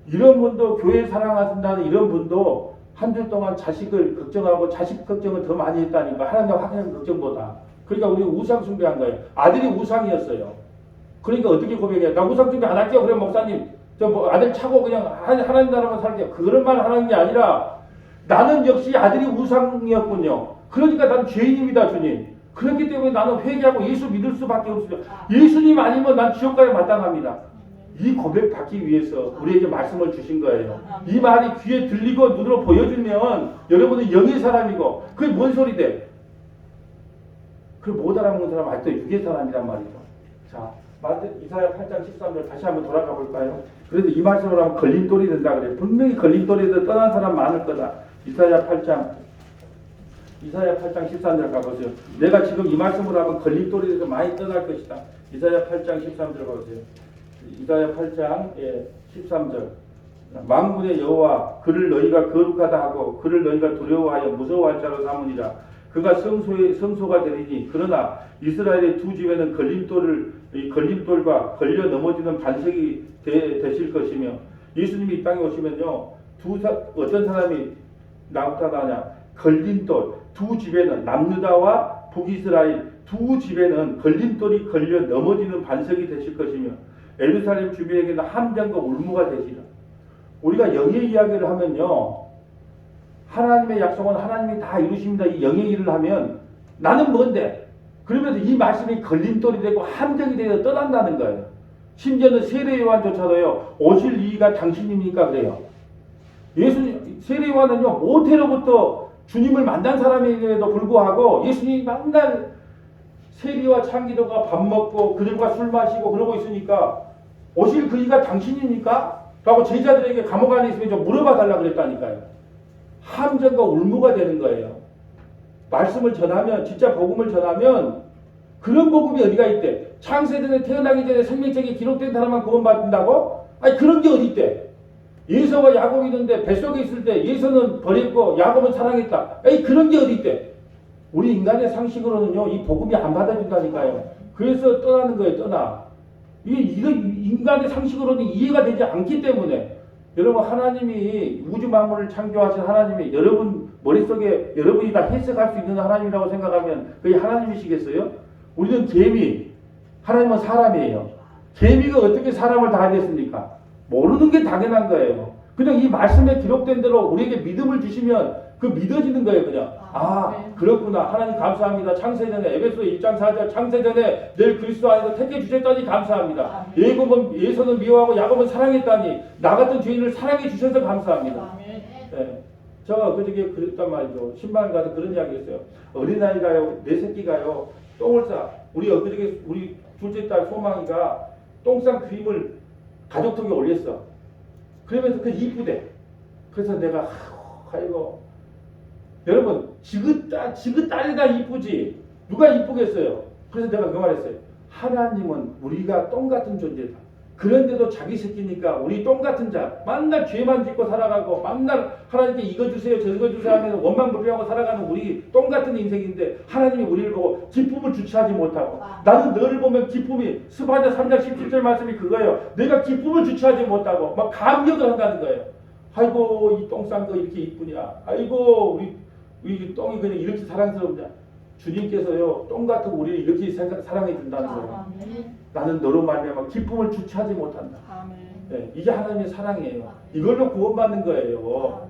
이런 분도 교회 사랑하신다는 이런 분도 한 주 동안 자식을 걱정하고 자식 걱정을 더 많이 했다니까. 하나님과 확실한 걱정보다. 그러니까 우리가 우상 숭배한 거예요. 아들이 우상이었어요. 그러니까 어떻게 고백해요? 나 우상 숭배 안 할게요. 그래 목사님 아들 차고 그냥 하나님 나라만 살게요. 그런 말 하는 게 아니라 나는 역시 아들이 우상이었군요. 그러니까 난 죄인입니다 주님. 그렇기 때문에 나는 회개하고 예수 믿을 수밖에 없어요. 예수님 아니면 난 지옥 가야 마땅합니다. 이 고백 받기 위해서 우리에게 말씀을 주신 거예요. 이 말이 귀에 들리고 눈으로 보여주면 여러분은 영의 사람이고 그게 뭔 소리 돼? 그걸 못 알아먹는 사람 아직도 육의 사람이란 말이죠. 자, 이사야 8장 13절 다시 한번 돌아가 볼까요? 그래도 이 말씀을 하면 걸림돌이 된다 그래요. 분명히 걸림돌이도 떠난 사람 많을 거다. 이사야 8장 13절 가보세요. 내가 지금 이 말씀을 하면 걸림돌이에서 많이 떠날 것이다. 이사야 8장 13절 보세요. 이사야 8장 13절. 만군의 여호와 그를 너희가 거룩하다 하고 그를 너희가 두려워하여 무서워할 자로 삼으니라. 그가 성소가 되리니 그러나 이스라엘의 두 집에는 걸림돌과 걸려 넘어지는 반석이 되실 것이며 예수님이 이 땅에 오시면요 어떤 사람이 나타나냐 걸림돌 두 집에는 남유다와 북이스라엘 두 집에는 걸림돌이 걸려 넘어지는 반석이 되실 것이며 예루살렘 주민에게는 함정과 울무가 되시라. 우리가 영의 이야기를 하면요 하나님의 약속은 하나님이 다 이루십니다. 이 영의 일을 하면 나는 뭔데? 그러면서 이 말씀이 걸림돌이 되고 함정이 되어 떠난다는 거예요. 심지어는 세례 요한조차도요 오실 이가 당신입니까 그래요. 예수님 세례 요한은요 모태로부터 주님을 만난 사람에게도 불구하고 예수님이 맨날 세리와 창기도가 밥 먹고 그들과 술 마시고 그러고 있으니까 오실 그 이가 당신입니까? 라고 제자들에게 감옥 안에 있으면 좀 물어봐 달라 그랬다니까요. 함정과 울무가 되는 거예요. 말씀을 전하면 진짜 복음을 전하면 그런 복음이 어디가 있대? 창세전에 태어나기 전에 생명책에 기록된 사람만 구원받는다고? 아니 그런 게 어디 있대? 예서와 야곱이 있는데 뱃속에 있을 때 예서는 버렸고 야곱은 사랑했다. 에이 그런 게 어디 있대? 우리 인간의 상식으로는요 이 복음이 안 받아준다니까요. 그래서 떠나는 거예요. 떠나. 이건 인간의 상식으로는 이해가 되지 않기 때문에 여러분 하나님이 우주 만물을 창조하신 하나님이 여러분 머릿속에 여러분이 다 해석할 수 있는 하나님이라고 생각하면 그게 하나님이시겠어요? 우리는 개미, 하나님은 사람이에요. 개미가 어떻게 사람을 다 하겠습니까? 모르는 게 당연한 거예요. 그냥 이 말씀에 기록된 대로 우리에게 믿음을 주시면 그 믿어지는 거예요. 그냥 네. 그렇구나 하나님 감사합니다. 창세전에 에베소 1장 4절 창세전에 늘 그리스도 안에서 택해 주셨다니 감사합니다. 예서는 미워하고 야곱은 사랑했다니 나 같은 죄인을 사랑해 주셔서 감사합니다. 네. 제가 그저께 그랬단 말이죠. 신방 가서 그런 이야기 했어요. 어린아이가요 내 새끼가요 똥을 싸 그저께 우리 둘째 딸 소망이가 똥 싼 그림을 가족톡에 올렸어. 그러면서 그 이쁘대. 그래서 내가 아이고 여러분 지그 딸이다 이쁘지 누가 이쁘겠어요. 그래서 내가 그 말했어요. 하나님은 우리가 똥 같은 존재다. 그런데도 자기 새끼니까 우리 똥 같은 자 맨날 죄만 짓고 살아가고 맨날 하나님께 이거 주세요 저거 주세요 하면서 원망불평하고 살아가는 우리 똥 같은 인생인데 하나님이 우리를 보고 기쁨을 주체하지 못하고 나는 너를 보면 기쁨이 스바냐 3장 17절 말씀이 그거예요. 내가 기쁨을 주체하지 못하고 막 감격을 한다는 거예요. 아이고 이 똥 싼 거 이렇게 이쁘냐. 아이고 우리 똥이 그냥 이렇게 사랑스럽냐. 주님께서요 똥 같은 우리를 이렇게 사랑해 준다는 거예요. 나는 너로 말미암아 기쁨을 주체하지 못한다. 네, 이게 하나님의 사랑이에요. 이걸로 구원받는 거예요.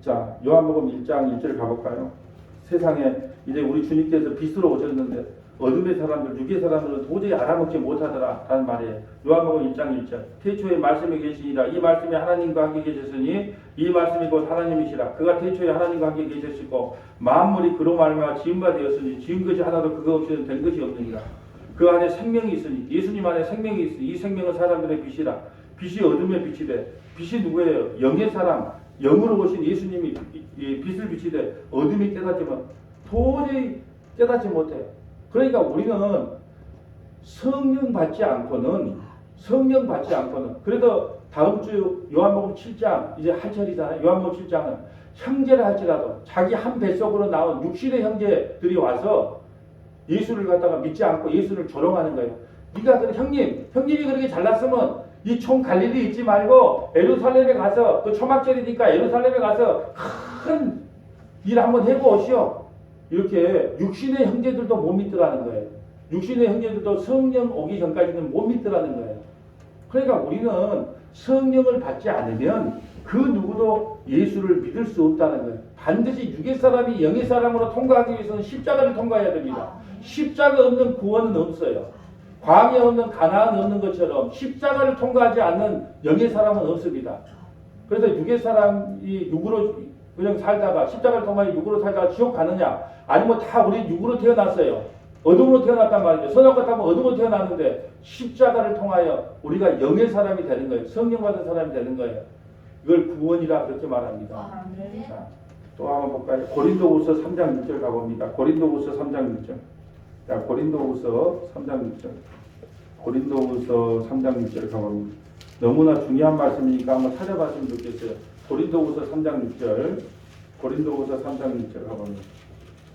자 요한복음 1장 1절 가볼까요? 세상에 이제 우리 주님께서 빛으로 오셨는데 어둠의 사람들, 육의 사람들은 도저히 알아먹지 못하더라 라는 말이에요. 요한복음 1장 1절 태초에 말씀이 계시니라 이 말씀이 하나님과 함께 계셨으니 이 말씀이 곧 하나님이시라. 그가 태초에 하나님과 함께 계셨고 만물이 그로 말미암아 지은 바 되었으니 지은 것이 하나도 그거 없이는 된 것이 없느니라. 그 안에 생명이 있으니 예수님 안에 생명이 있으니 이 생명은 사람들의 빛이라. 빛이 어둠의 빛이 돼. 빛이 누구예요? 영의 사람, 영으로 오신 예수님이 빛을 비치되 어둠이 깨닫지만 도저히 깨닫지 못해요. 그러니까 우리는 성령 받지 않고는 그래도 다음 주 요한복음 7장 이제 할철이잖아요. 요한복음 7장은 형제를 할지라도 자기 한 뱃속으로 나온 육신의 형제들이 와서 예수를 갖다가 믿지 않고 예수를 조롱하는 거예요. 네가 형님이 그렇게 잘났으면 이 총 갈릴리 있지 말고 예루살렘에 가서 그 초막절이니까 예루살렘에 가서 큰 일 한번 해고 오시오. 이렇게 육신의 형제들도 못 믿더라는 거예요. 육신의 형제들도 성령 오기 전까지는 못 믿더라는 거예요. 그러니까 우리는 성령을 받지 않으면 그 누구도 예수를 믿을 수 없다는 거예요. 반드시 육의 사람이 영의 사람으로 통과하기 위해서는 십자가를 통과해야 됩니다. 십자가 없는 구원은 없어요. 광야 없는 가나안 없는 것처럼 십자가를 통과하지 않는 영의 사람은 없습니다. 그래서 육의 사람이 육으로 그냥 살다가 십자가를 통과해 육으로 살다가 지옥 가느냐? 아니면 다 우리 육으로 태어났어요. 어둠으로 태어났단 말이죠. 선악 같으면 어둠으로 태어났는데 십자가를 통하여 우리가 영의 사람이 되는 거예요. 성령 받은 사람이 되는 거예요. 이걸 구원이라 그렇게 말합니다. 자, 또 한번 볼까요? 고린도후서 3장 6절 가봅니다. 고린도후서 3장 6절. 자, 고린도후서 3장 6절. 고린도후서 3장 6절 가봅니다. 너무나 중요한 말씀이니까 한번 찾아봤으면 좋겠어요. 고린도후서 3장 6절. 고린도후서 3장 6절 가봅니다.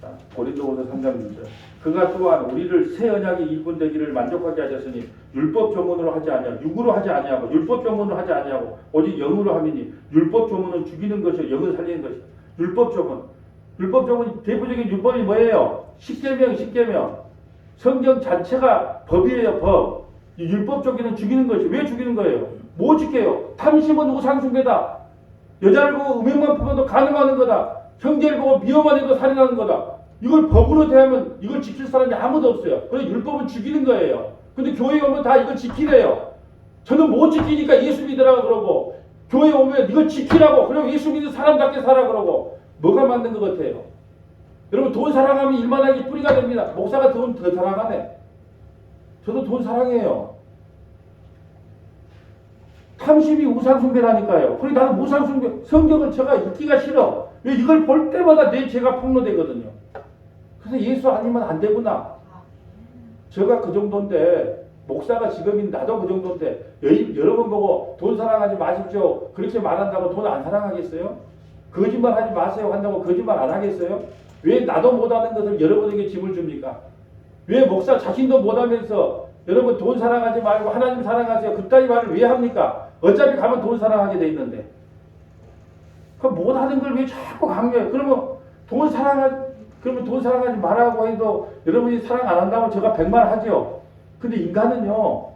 자, 고린도후서 3장 6절. 그가 또한 우리를 새 언약의 일꾼 되기를 만족하게 하셨으니 율법 조문으로 하지 아니하고 육으로 하지 아니하고 율법 조문으로 하지 아니하고 오직 영으로 함이니 율법 조문은 죽이는 것이요 영은 살리는 것이다. 율법 조문. 율법 조문 대표적인 율법이 뭐예요? 십계명. 성경 자체가 법이에요, 법. 이 율법 조기는 죽이는 것이 왜 죽이는 거예요? 뭐 지켜요? 탐심은 우상숭배다. 여자를 보고 음행만 품어도 간음하는 거다. 형제를 보고 미워만 해도 살인하는 거다. 이걸 법으로 대하면 이걸 지킬 사람이 아무도 없어요. 그래서 율법은 죽이는 거예요. 근데 교회에 오면 다 이걸 지키래요. 저는 못 지키니까 예수 믿으라고 그러고 교회에 오면 이걸 지키라고 그리고 예수 믿는 사람답게 살아 그러고 뭐가 맞는 것 같아요? 여러분 돈 사랑하면 일만하게 뿌리가 됩니다. 목사가 돈 더 사랑하네. 저도 돈 사랑해요. 탐심이 우상숭배라니까요. 그래 나는 우상숭배 성경을 제가 읽기가 싫어. 왜 이걸 볼 때마다 내 죄가 폭로되거든요. 그래서 예수 아니면 안 되구나. 제가 그 정도인데 목사가 지금인 나도 그 정도인데 여러분 보고 돈 사랑하지 마십시오. 그렇게 말한다고 돈 안 사랑하겠어요? 거짓말 하지 마세요 한다고 거짓말 안 하겠어요? 왜 나도 못하는 것을 여러분에게 짐을 줍니까? 왜 목사 자신도 못하면서 여러분 돈 사랑하지 말고 하나님 사랑하세요. 그따위 말을 왜 합니까? 어차피 가면 돈 사랑하게 돼 있는데. 그럼 못하는 걸 왜 자꾸 강요해요? 그러면 돈 사랑하지 말라고 해도 여러분이 사랑 안 한다면 제가 100만 하죠. 근데 인간은요.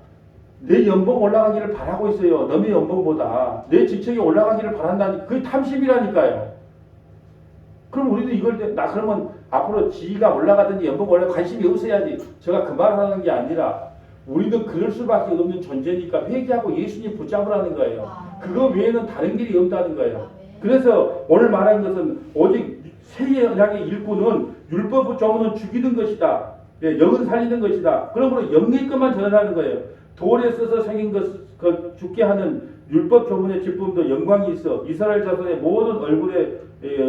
내 연봉 올라가기를 바라고 있어요. 남의 연봉보다. 내 직책이 올라가기를 바란다니 그게 탐심이라니까요. 그럼 우리도 그러면 앞으로 지위가 올라가든지 연봉 올라가 관심이 없어야지. 제가 그 말을 하는 게 아니라 우리도 그럴 수밖에 없는 존재니까 회개하고 예수님 붙잡으라는 거예요. 그거 외에는 다른 길이 없다는 거예요. 그래서 오늘 말한 것은 오직 새 언약의 일꾼은 율법 조문은 죽이는 것이다. 영은 살리는 것이다. 그러므로 영의 것만 전하는 거예요. 돌에 써서 새긴 것 죽게 하는 율법 조문의 기쁨도 영광이 있어 이스라엘 자손의 모든 얼굴에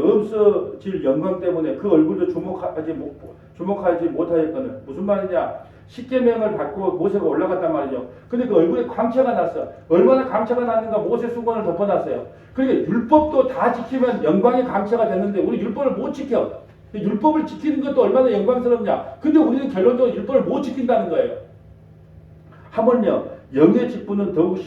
없어질 영광 때문에 그 얼굴도 주목하지 못하였거늘. 무슨 말이냐? 십계명을 받고 모세가 올라갔단 말이죠. 근데 그 얼굴에 광채가 났어. 얼마나 광채가 났는가? 모세 수건을 덮어놨어요. 그러니까 율법도 다 지키면 영광의 광채가 됐는데 우리 율법을 못 지켜. 율법을 지키는 것도 얼마나 영광스럽냐? 근데 우리는 결론적으로 율법을 못 지킨다는 거예요. 하물며 영의 직분은 더욱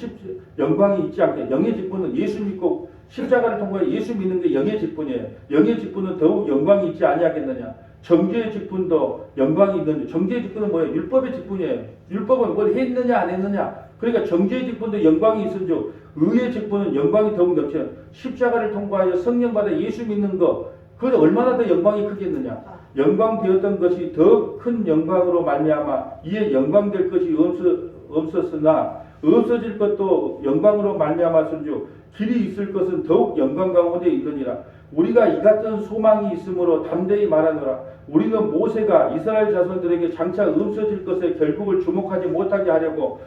영광이 있지 않게. 영의 직분은 예수 믿고 십자가를 통과해 예수 믿는 게 영의 직분이에요. 영의 직분은 더욱 영광이 있지 아니하겠느냐. 정죄의 직분도 영광이 있는데 정죄의 직분은 뭐예요? 율법의 직분이에요. 율법은 뭘 했느냐 안 했느냐. 그러니까 정죄의 직분도 영광이 있은즉 의의 직분은 영광이 더욱 넘쳐요. 십자가를 통과하여 성령 받아 예수 믿는 것 그것이 얼마나 더 영광이 크겠느냐. 영광 되었던 것이 더 큰 영광으로 말미암아 이에 영광될 것이 없었으나 없어질 것도 영광으로 말미암았은즉 길이 있을 것은 더욱 영광 가운데 있느니라. 우리가 이 같은 소망이 있으므로 담대히 말하노라. 우리는 모세가 이스라엘 자손들에게 장차 없어질 것에 결국을 주목하지 못하게 하려고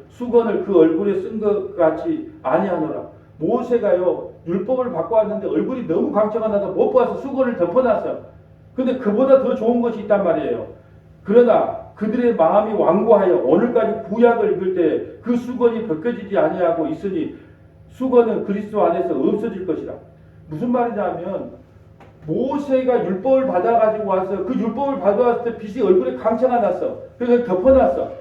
수건을 그 얼굴에 쓴 것 같이 아니하노라. 모세가요 율법을 받고 왔는데 얼굴이 너무 광채가 나서 못 봐서 수건을 덮어놨어. 근데 그보다 더 좋은 것이 있단 말이에요. 그러나 그들의 마음이 완고하여 오늘까지 구약을 읽을 때 그 수건이 벗겨지지 아니하고 있으니 수건은 그리스도 안에서 없어질 것이라. 무슨 말이냐면 모세가 율법을 받아가지고 와서 그 율법을 받아왔을 때 빛이 얼굴에 광채가 났어. 그래서 덮어놨어.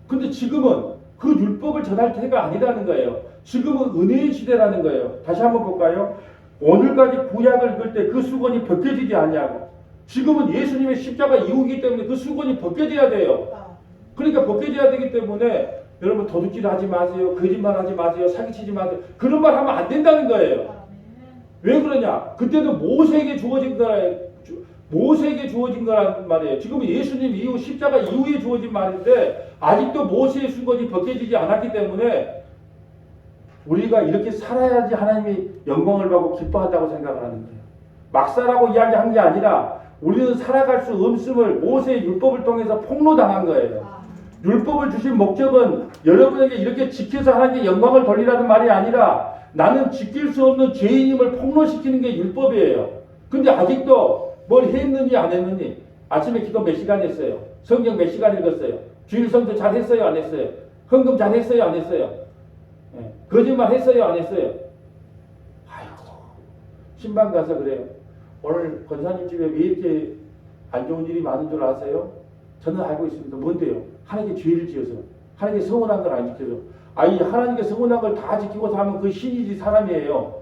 근데 지금은 그 율법을 전할 때가 아니라는 거예요. 지금은 은혜의 시대라는 거예요. 다시 한번 볼까요? 오늘까지 구약을 읽을 때 그 수건이 벗겨지지 아니하고 지금은 예수님의 십자가 이후이기 때문에 그 수건이 벗겨져야 돼요. 그러니까 벗겨져야 되기 때문에 여러분 도둑질 하지 마세요. 거짓말 하지 마세요. 사기치지 마세요. 그런 말 하면 안 된다는 거예요. 왜 그러냐? 그때도 모세에게 주어진 거란 말이에요. 지금은 예수님 이후 십자가 이후에 주어진 말인데 아직도 모세의 수건이 벗겨지지 않았기 때문에 우리가 이렇게 살아야지 하나님이 영광을 받고 기뻐한다고 생각을 하는 거예요. 막 살라고 이야기한 게 아니라 우리는 살아갈 수 없음을 모세의 율법을 통해서 폭로당한 거예요. 율법을 주신 목적은 여러분에게 이렇게 지켜서 하나님께 영광을 돌리라는 말이 아니라 나는 지킬 수 없는 죄인임을 폭로시키는 게 율법이에요. 근데 아직도 뭘 했느니 안 했느니, 아침에 기도 몇 시간 했어요? 성경 몇 시간 읽었어요? 주일 성도 잘 했어요? 안 했어요? 헌금 잘 했어요? 안 했어요? 거짓말 했어요? 안 했어요? 아이고, 신방 가서 그래요. 오늘 권사님 집에 왜 이렇게 안 좋은 일이 많은 줄 아세요? 저는 알고 있습니다. 뭔데요? 하나님께 죄를 지어서, 하나님께 서운한 걸 안 지켜서. 아이 하나님께 서운한 걸 다 지키고 사면 그 신이지 사람이에요.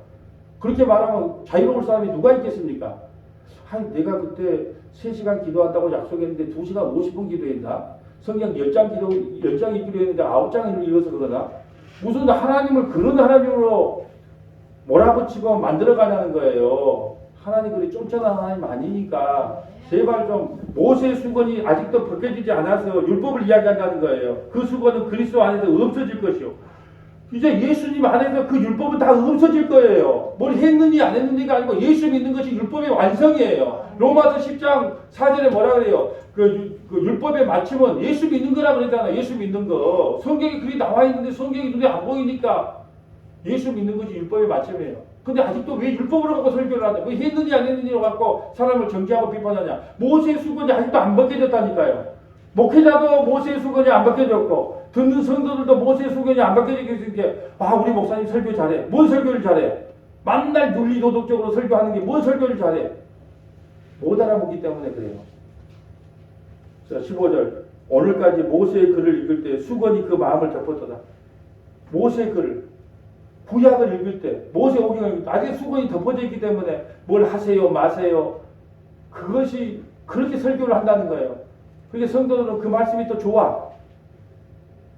그렇게 말하면 자유로울 사람이 누가 있겠습니까? 아니 내가 그때 3시간 기도한다고 약속했는데 2시간 50분 기도했나? 성경 10장 읽기로 했는데 9장을 읽어서 그러나? 무슨 하나님을 그런 하나님으로 몰아붙이고 만들어가냐는 거예요. 하나님 그리 쫀쫀한 하나님 아니니까 제발 좀 모세의 수건이 아직도 벗겨지지 않아서 율법을 이야기한다는 거예요. 그 수건은 그리스도 안에서 없어질 것이요. 이제 예수님 안에서 그 율법은 다 없어질 거예요. 뭘 했느니 안 했느니가 아니고 예수 믿는 것이 율법의 완성이에요. 로마서 10장 4절에 뭐라 그래요? 그 율법의 마침은 예수 믿는 거라 그러잖아. 예수 믿는 거. 성경에 그리 나와 있는데 성경이 눈에 안 보이니까 예수 믿는 것이 율법의 마침이에요. 근데 아직도 왜 율법으로 갖고 설교를 하냐? 왜 했느니 안 했느니로 갖고 사람을 정죄하고 비판하냐? 모세의 수건이 아직도 안 벗겨졌다니까요. 목회자도 모세의 수건이 안 벗겨졌고 듣는 성도들도 모세의 수건이 안 벗겨지게 우리 목사님 설교 잘해. 뭔 설교를 잘해? 만날 윤리도덕적으로 설교하는 게 뭔 설교를 잘해? 못 알아보기 때문에 그래요. 자, 15절 오늘까지 모세의 글을 읽을 때 수건이 그 마음을 덮었더라. 모세의 글을 구약을 읽을 때 모세 오경을 읽을 때 아직 수건이 덮어져 있기 때문에 뭘 하세요 마세요 그것이 그렇게 설교를 한다는 거예요. 그러니까 성도들은 그 말씀이 또 좋아.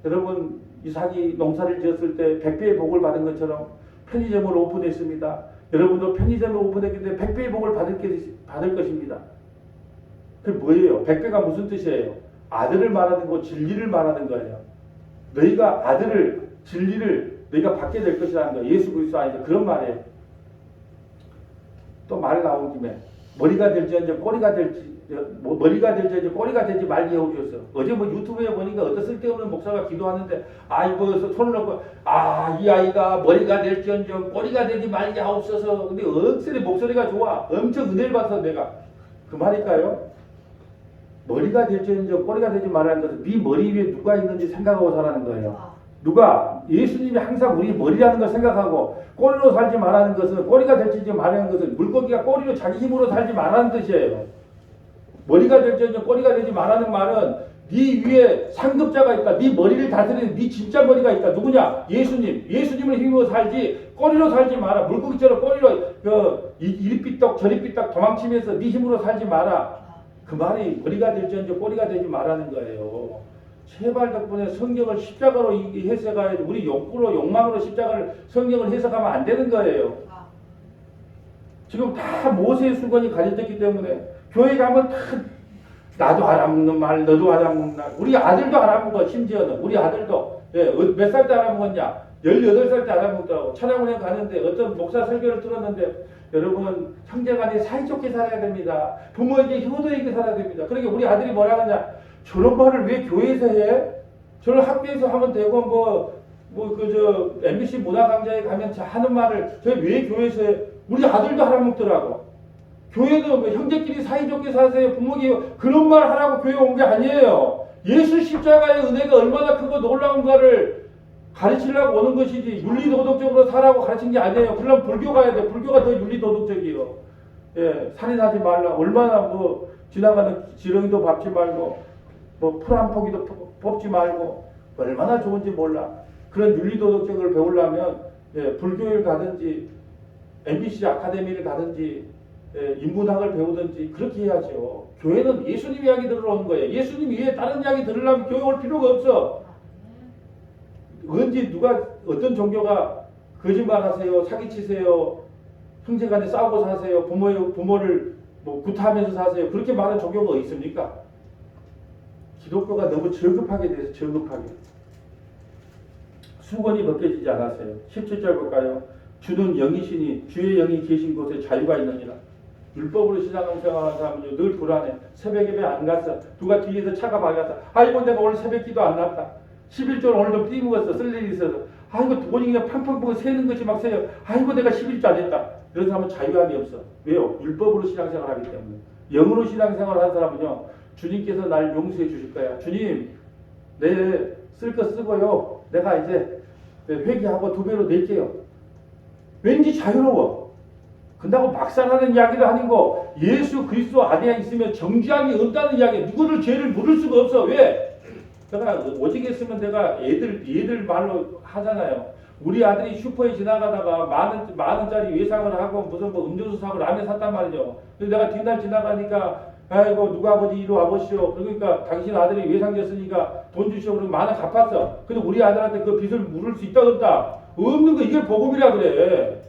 여러분 이삭이 농사를 지었을 때 100배의 복을 받은 것처럼 편의점을 오픈했습니다. 여러분도 편의점을 오픈했기 때문에 100배의 복을 받을 것입니다. 그게 뭐예요? 100배가 무슨 뜻이에요? 아들을 말하는 거 진리를 말하는 거예요. 너희가 아들을 진리를 너희가 받게 될 것이라는 거예요. 예수 그리스도 아니죠. 그런 말이에요. 또 말 나온 김에 머리가 될지언정 꼬리가 될지 꼬리가 되지 말게 해오셨어. 어제 뭐 유튜브에 보니까 어떤 쓸데없는 목사가 기도하는데 이거 손을 놓고 이 아이가 머리가 될지언정 꼬리가 되지 말게 하옵소서. 근데 억세리 목소리가 좋아. 엄청 은혜를 받아서 내가 그 말일까요? 머리가 될지언정 꼬리가 되지 말라는 것은 네 머리 위에 누가 있는지 생각하고 살라는 거예요. 누가 예수님이 항상 우리 머리라는 걸 생각하고 꼬리로 살지 말라는 것은 꼬리가 될지 말라는 것은 물고기가 꼬리로 자기 힘으로 살지 말라는 뜻이에요. 머리가 될지언정 꼬리가 되지 말라는 말은 네 위에 상급자가 있다. 네 머리를 다스리는 네 진짜 머리가 있다. 누구냐? 예수님. 예수님을 힘으로 살지 꼬리로 살지 마라. 물고기처럼 꼬리로 이리 삐떡 저리 삐떡 도망치면서 네 힘으로 살지 마라. 그 말이 머리가 될지언정 꼬리가 되지 말라는 거예요. 제발 덕분에 성경을 십자가로 해석해야지. 우리 욕망으로 십자가를 성경을 해석하면 안 되는 거예요. 지금 다 모세의 수건이 가려졌기 때문에 교회 가면 다 나도 알아먹는 말 너도 알아먹는 말 우리 아들도 알아먹어. 심지어는 우리 아들도 몇 살 때 알아먹었냐? 18살 때 알아먹더라고. 찬양원에 가는데 어떤 목사 설교를 들었는데 여러분 형제간에 사이좋게 살아야 됩니다. 부모에게 효도에게 살아야 됩니다. 그러니까 우리 아들이 뭐라 하냐? 저런 말을 왜 교회에서 해? 저를 학교에서 하면 되고 MBC 문화강좌에 가면 하는 말을 저 왜 교회에서 해? 우리 아들도 알아먹더라고. 교회도 형제끼리 사이좋게 사세요. 부모에게 그런 말 하라고 교회 온 게 아니에요. 예수 십자가의 은혜가 얼마나 크고 놀라운가를 가르치려고 오는 것이지 윤리도덕적으로 살라고 가르친 게 아니에요. 그러면 불교 가야 돼. 불교가 더 윤리도덕적이에요. 살인하지 말라. 얼마나 지나가는 지렁이도 밟지 말고 풀 한 포기도 뽑지 말고 얼마나 좋은지 몰라. 그런 윤리도덕적을 배우려면 불교를 가든지 MBC 아카데미를 가든지 인문학을 배우든지 그렇게 해야죠. 교회는 예수님 이야기 들으러 오는 거예요. 예수님 이외에 다른 이야기 들으려면 교회 올 필요가 없어. 언제 누가 어떤 종교가 거짓말 하세요, 사기치세요, 형제간에 싸우고 사세요, 부모를 구타하면서 사세요. 그렇게 많은 종교가 어디 있습니까? 기독교가 너무 저급하게 돼서 저급하게. 수건이 벗겨지지 않았어요. 17절 볼까요? 주는 영이시니 주의 영이 계신 곳에 자유가 있느니라. 율법으로 신앙생활하는 사람은 늘 불안해. 새벽 예배 안 갔어. 누가 뒤에서 차가 막았어. 아이고 내가 오늘 새벽 기도 안 났다. 11조를 오늘 좀 띄먹었어. 쓸 일이 있어서. 아이고 돈이 그냥 팡팡팡 새는 것이 막 새요. 아이고 내가 11조 안 했다. 이런 사람은 자유함이 없어. 왜요? 율법으로 신앙생활 하기 때문에. 영으로 신앙생활 하는 사람은요. 주님께서 날 용서해 주실 거야. 주님 내 쓸 거 쓰고요. 내가 이제 회개하고 2배로 낼게요. 왠지 자유로워. 근다고 막상하는 이야기를 하는 거 예수 그리스도 안에 있으면 정죄함이 없다는 이야기. 누구를 죄를 물을 수가 없어. 왜? 내가 오직 했으면 내가 얘들 말로 하잖아요. 우리 아들이 슈퍼에 지나가다가 만 원짜리 외상을 하고 무슨 뭐 음료수 사고 라면 샀단 말이죠. 근데 내가 뒷날 지나가니까 아이고 누가 아버지 이리 와보시오. 그러니까 당신 아들이 외상 졌으니까 돈 주시오. 그러면 10,000원 갚았어. 근데 우리 아들한테 그 빚을 물을 수 있다 없다? 없는 거. 이게 복음이라 그래.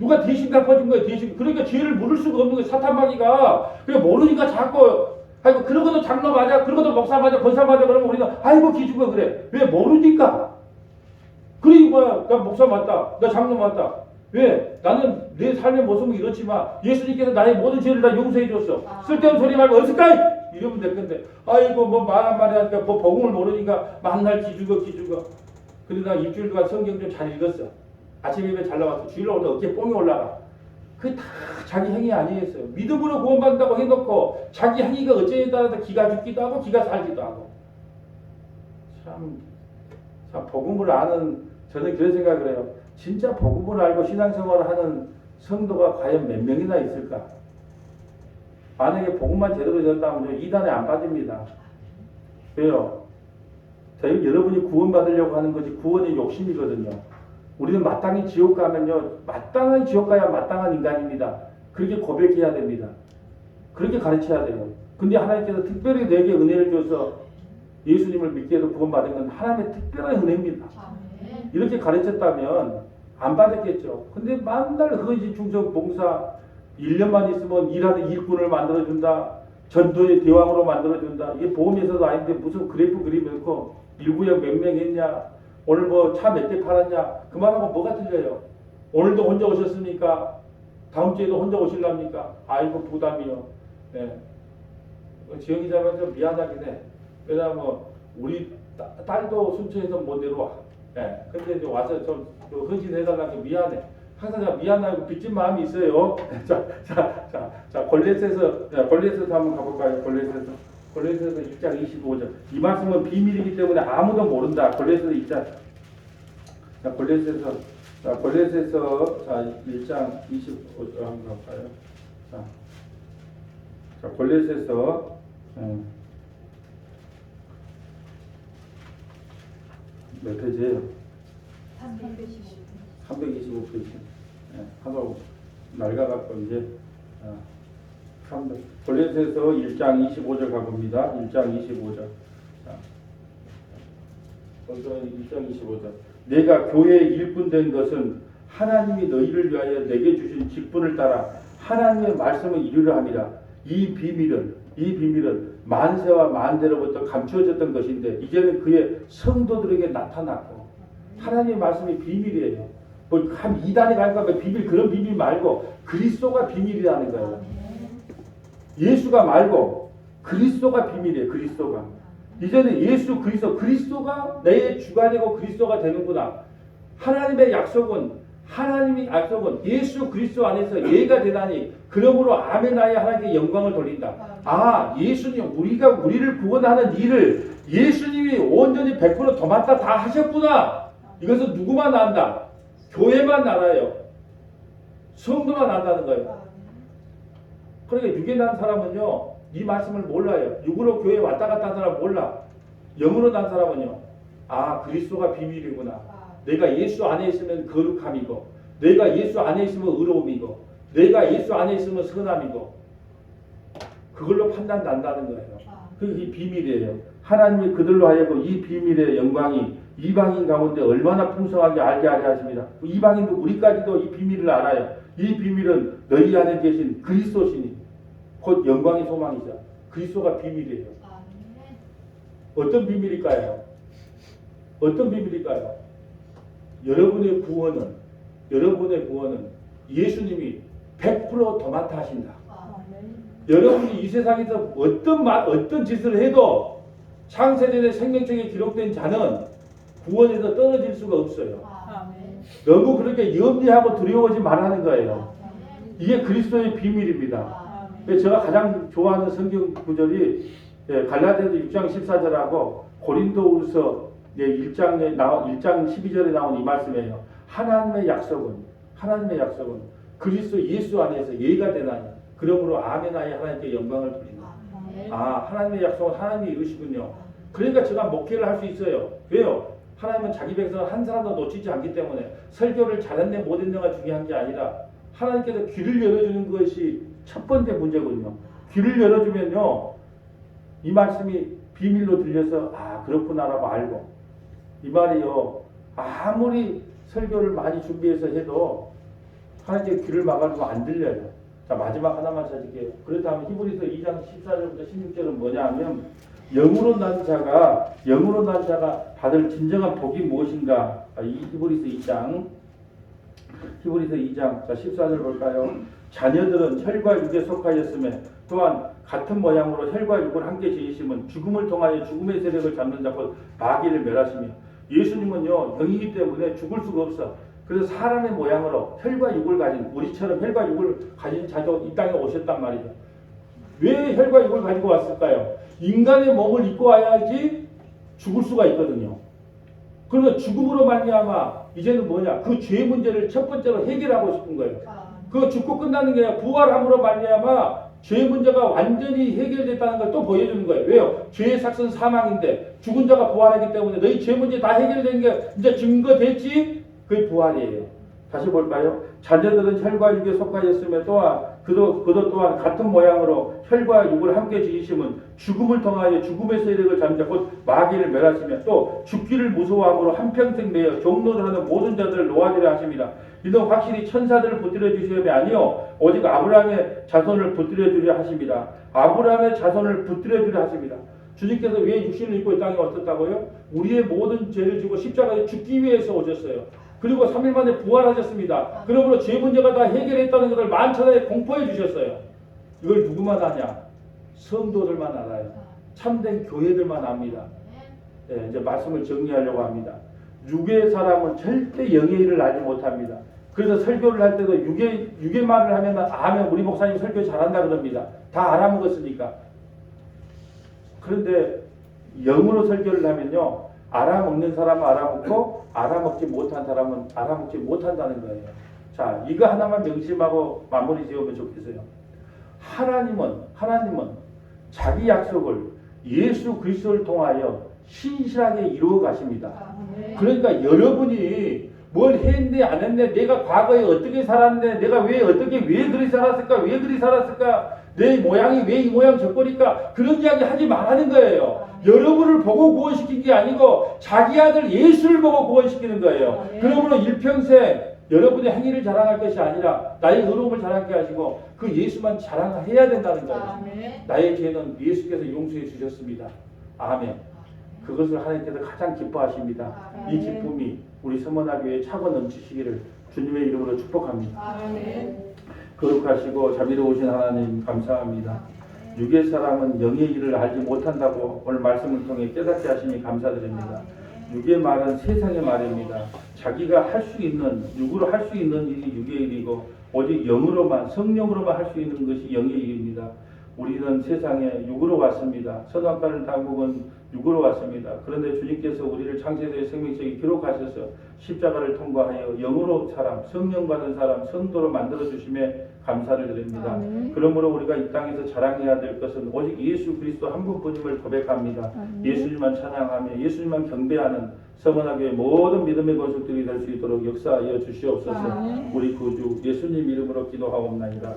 누가 대신 갚아준 거야. 대신. 그러니까 죄를 물을 수가 없는 거야. 사탄마귀가. 그래 모르니까 자꾸 아이고 그러고도 장로 맞아. 그러고도 목사 맞아. 권사 맞아. 그러면 우리는 아이고 기죽어 그래. 왜? 모르니까. 그러니 뭐야. 나 목사 맞다. 나 장로 맞다. 왜? 나는 내 삶의 모습은 이렇지만 예수님께서 나의 모든 죄를 다 용서해 줬어. 쓸데없는 소리 말고 어떡하이? 이러면 될 건데 아이고 뭐 말 한마디 하니까 뭐 복음을 모르니까 만날 기죽어. 근데 나 일주일 동안 성경 좀 잘 읽었어. 아침 예배 잘 나왔어. 주일 오늘 어깨 뽕이 올라가. 그게 다 자기 행위 아니겠어요. 믿음으로 구원받는다고 해놓고 자기 행위가 어째에 따라서 기가 죽기도 하고 기가 살기도 하고. 참 복음을 아는 저는 그런 생각을 해요. 진짜 복음을 알고 신앙생활을 하는 성도가 과연 몇 명이나 있을까? 만약에 복음만 제대로 전다면 이단에 안 빠집니다. 왜요? 여러분이 구원받으려고 하는 것이 구원의 욕심이거든요. 우리는 마땅히 지옥 가면요. 마땅한 지옥 가야 마땅한 인간입니다. 그렇게 고백해야 됩니다. 그렇게 가르쳐야 돼요. 근데 하나님께서 특별히 내게 은혜를 줘서 예수님을 믿게 해서 구원받은 건 하나님의 특별한 은혜입니다. 이렇게 가르쳤다면 안 받았겠죠. 근데 만날 헌신 충성 봉사 1년만 있으면 일하는 일꾼을 만들어준다. 전도의 대왕으로 만들어준다. 이게 보험에서도 아닌데 무슨 그래프 그리면서 일구역 몇 명 했냐. 오늘 뭐 차 몇 대 팔았냐. 그 말하고 뭐가 틀려요. 오늘도 혼자 오셨습니까? 다음 주에도 혼자 오실랍니까? 아이고 부담이요. 네. 지영이 자면 좀 미안하긴 해. 왜냐면 우리 딸도 순천에서 못 내려와. 예. 근데 이제 와서 좀 헌신해달라고 미안해. 항상 자 미안하고 빚진 마음이 있어요. 자, 골레스에서 한번 가볼까요? 골레스에서 1장 25절. 이 말씀은 비밀이기 때문에 아무도 모른다. 골레스에서 1장. 골레스에서 1장 25절 한번 가볼까요? 자, 골레스에서 몇 페이지예요? 325페이지. 하도 낡아갖고 이제 골레스에서 1장 25절 가봅니다. 1장 25절. 먼저 1장 25절. 내가 교회의 일꾼 된 것은 하나님이 너희를 위하여 내게 주신 직분을 따라 하나님의 말씀을 이루려 함이라. 이 비밀은 만세와 만대로부터 감추어졌던 것인데 이제는 그의 성도들에게 나타났고. 하나님의 말씀이 비밀이에요. 뭐 한 이단에 갈까 봐 비밀, 그런 비밀 말고 그리스도가 비밀이라는 거예요. 예수가 말고 그리스도가 비밀이에요. 그리스도가. 이제는 예수 그리스도가 내 주가 되고 그리스도가 되는구나. 하나님의 약속은 예수 그리스도 안에서 예가 되다니. 그러므로 아멘하여 하나님께 영광을 돌린다. 예수님, 우리를 구원하는 일을 예수님이 온전히 100% 도맡아 다 하셨구나. 이것은 누구만 안다? 교회만 알아요. 성도만 안다는 거예요. 그러니까 육에 난 사람은요, 이 말씀을 몰라요. 육으로 교회에 왔다 갔다 하는 사람은 몰라. 영으로 난 사람은요, 그리스도가 비밀이구나. 내가 예수 안에 있으면 거룩함이고, 내가 예수 안에 있으면 의로움이고, 내가 예수 안에 있으면 선함이고, 그걸로 판단 난다는 거예요. 그게 비밀이에요. 하나님이 그들로 하여금 이 비밀의 영광이 이방인 가운데 얼마나 풍성하게 알게 하려 하십니다. 이방인도 우리까지도 이 비밀을 알아요. 이 비밀은 너희 안에 계신 그리스도시니 곧 영광의 소망이죠. 그리스도가 비밀이에요. 어떤 비밀일까요? 여러분의 구원은 예수님이 100% 도맡아 하신다. 아멘. 여러분이 이 세상에서 어떤 짓을 해도 창세전에 생명책에 기록된 자는 구원에서 떨어질 수가 없어요. 아멘. 너무 그렇게 염려하고 두려워하지 말라는 거예요. 이게 그리스도의 비밀입니다. 아멘. 그래서 제가 가장 좋아하는 성경 구절이 갈라디아서 6장 14절하고 고린도후서 1장 12절에 나온 이 말씀이에요. 하나님의 약속은 그리스도 예수 안에서 예가 되나니 그러므로 아멘하여 하나님께 영광을 돌리라. 아멘. 하나님의 약속은 하나님이 이루시군요. 그러니까 제가 목회를 할 수 있어요. 왜요? 하나님은 자기 백성을 한 사람도 놓치지 않기 때문에 설교를 잘했네 못했네가 중요한 게 아니라 하나님께서 귀를 열어주는 것이 첫 번째 문제거든요. 귀를 열어주면요, 이 말씀이 비밀로 들려서 그렇구나라고 알고, 이 말이요, 아무리 설교를 많이 준비해서 해도 하나님께 귀를 막아주면 안 들려요. 자, 마지막 하나만 찾을게요. 그렇다면 히브리서 2장 14절부터 16절은 뭐냐 하면 영으로 난 자가 받을 진정한 복이 무엇인가? 이 히브리서 2장 자 14절 볼까요? 자녀들은 혈과 육에 속하였음에 또한 같은 모양으로 혈과 육을 함께 지으심은 죽음을 통하여 죽음의 세력을 잡는 자 곧 마귀를 멸하시며, 예수님은요 영이기 때문에 죽을 수가 없어. 그래서 사람의 모양으로 혈과 육을 가진, 우리처럼 혈과 육을 가진 자도 이 땅에 오셨단 말이죠. 왜 혈과 육을 가지고 왔을까요? 인간의 몸을 입고 와야지 죽을 수가 있거든요. 그러면 죽음으로 말미암아 이제는 뭐냐? 그 죄 문제를 첫 번째로 해결하고 싶은 거예요. 그 죽고 끝나는 게 아니라 부활함으로 말미암아 죄 문제가 완전히 해결됐다는 걸 또 보여주는 거예요. 왜요? 죄의 삭은 사망인데 죽은 자가 부활하기 때문에 너희 죄 문제 다 해결된 게 이제 증거됐지? 그게 부활이에요. 다시 볼까요? 자녀들은 혈과 육에 속하였으며 또한 그도 또한 같은 모양으로 혈과 육을 함께 지으심은 죽음을 통하여 죽음의 세력을 잠자 곧 마귀를 멸하시며 또 죽기를 무서워함으로 한평생 매여 종노를 하는 모든 자들을 놓아주려 하십니다. 이는 확실히 천사들을 붙들어 주시음이 아니요 오직 아브라함의 자손을 붙들어 주려 하십니다. 아브라함의 자손을 붙들어 주려 하십니다. 주님께서 왜 육신을 입고 이 땅에 왔었다고요? 우리의 모든 죄를 지고 십자가에 죽기 위해서 오셨어요. 그리고 3일 만에 부활하셨습니다. 그러므로 죄 문제가 다 해결했다는 것을 만천하에 공포해 주셨어요. 이걸 누구만 아냐? 성도들만 알아요. 참된 교회들만 압니다. 이제 말씀을 정리하려고 합니다. 육의 사람은 절대 영의 일을 알지 못합니다. 그래서 설교를 할 때도 육의 말을 하면 아멘 우리 목사님 설교 잘한다 그럽니다. 다 알아먹었으니까. 그런데 영으로 설교를 하면요, 알아먹는 사람은 알아먹고 알아먹지 못한 사람은 알아먹지 못한다는 거예요. 자, 이거 하나만 명심하고 마무리 지으면 좋겠어요. 하나님은 자기 약속을 예수 그리스도를 통하여 신실하게 이루어 가십니다. 그러니까 여러분이 뭘 했네 안 했네, 내가 과거에 어떻게 살았네, 내가 왜 그리 살았을까, 내 모양이 왜 이 모양 저거니까 그런 이야기 하지 말라는 거예요. 여러분을 보고 구원시킨 게 아니고 자기 아들 예수를 보고 구원시키는 거예요. 그러므로 일평생 여러분의 행위를 자랑할 것이 아니라 나의 의로움을 자랑케 하시고 그 예수만 자랑해야 된다는 거예요. 나의 죄는 예수께서 용서해 주셨습니다. 아멘. 그것을 하나님께서 가장 기뻐하십니다. 이 기쁨이 우리 서문화교회에 차고 넘치시기를 주님의 이름으로 축복합니다. 거룩하시고 자비로우신 하나님 감사합니다. 육의 사람은 영의 일을 알지 못한다고 오늘 말씀을 통해 깨닫게 하시니 감사드립니다. 육의 말은 세상의 말입니다. 자기가 할 수 있는, 육으로 할 수 있는 일이 육의 일이고 오직 영으로만, 성령으로만 할 수 있는 것이 영의 일입니다. 우리는 세상에 육으로 왔습니다. 선악과를 당국은 육으로 왔습니다. 그런데 주님께서 우리를 창세기의 생명책에 기록하셔서 십자가를 통과하여 영으로 사람, 성령 받은 사람, 성도로 만들어 주심에 감사를 드립니다. 그러므로 우리가 이 땅에서 자랑해야 될 것은 오직 예수 그리스도 한 분뿐임을 고백합니다. 예수님만 찬양하며 예수님만 경배하는 서문화교회 모든 믿음의 건축들이 될 수 있도록 역사하여 주시옵소서. 우리 구주 예수님 이름으로 기도하옵나이다.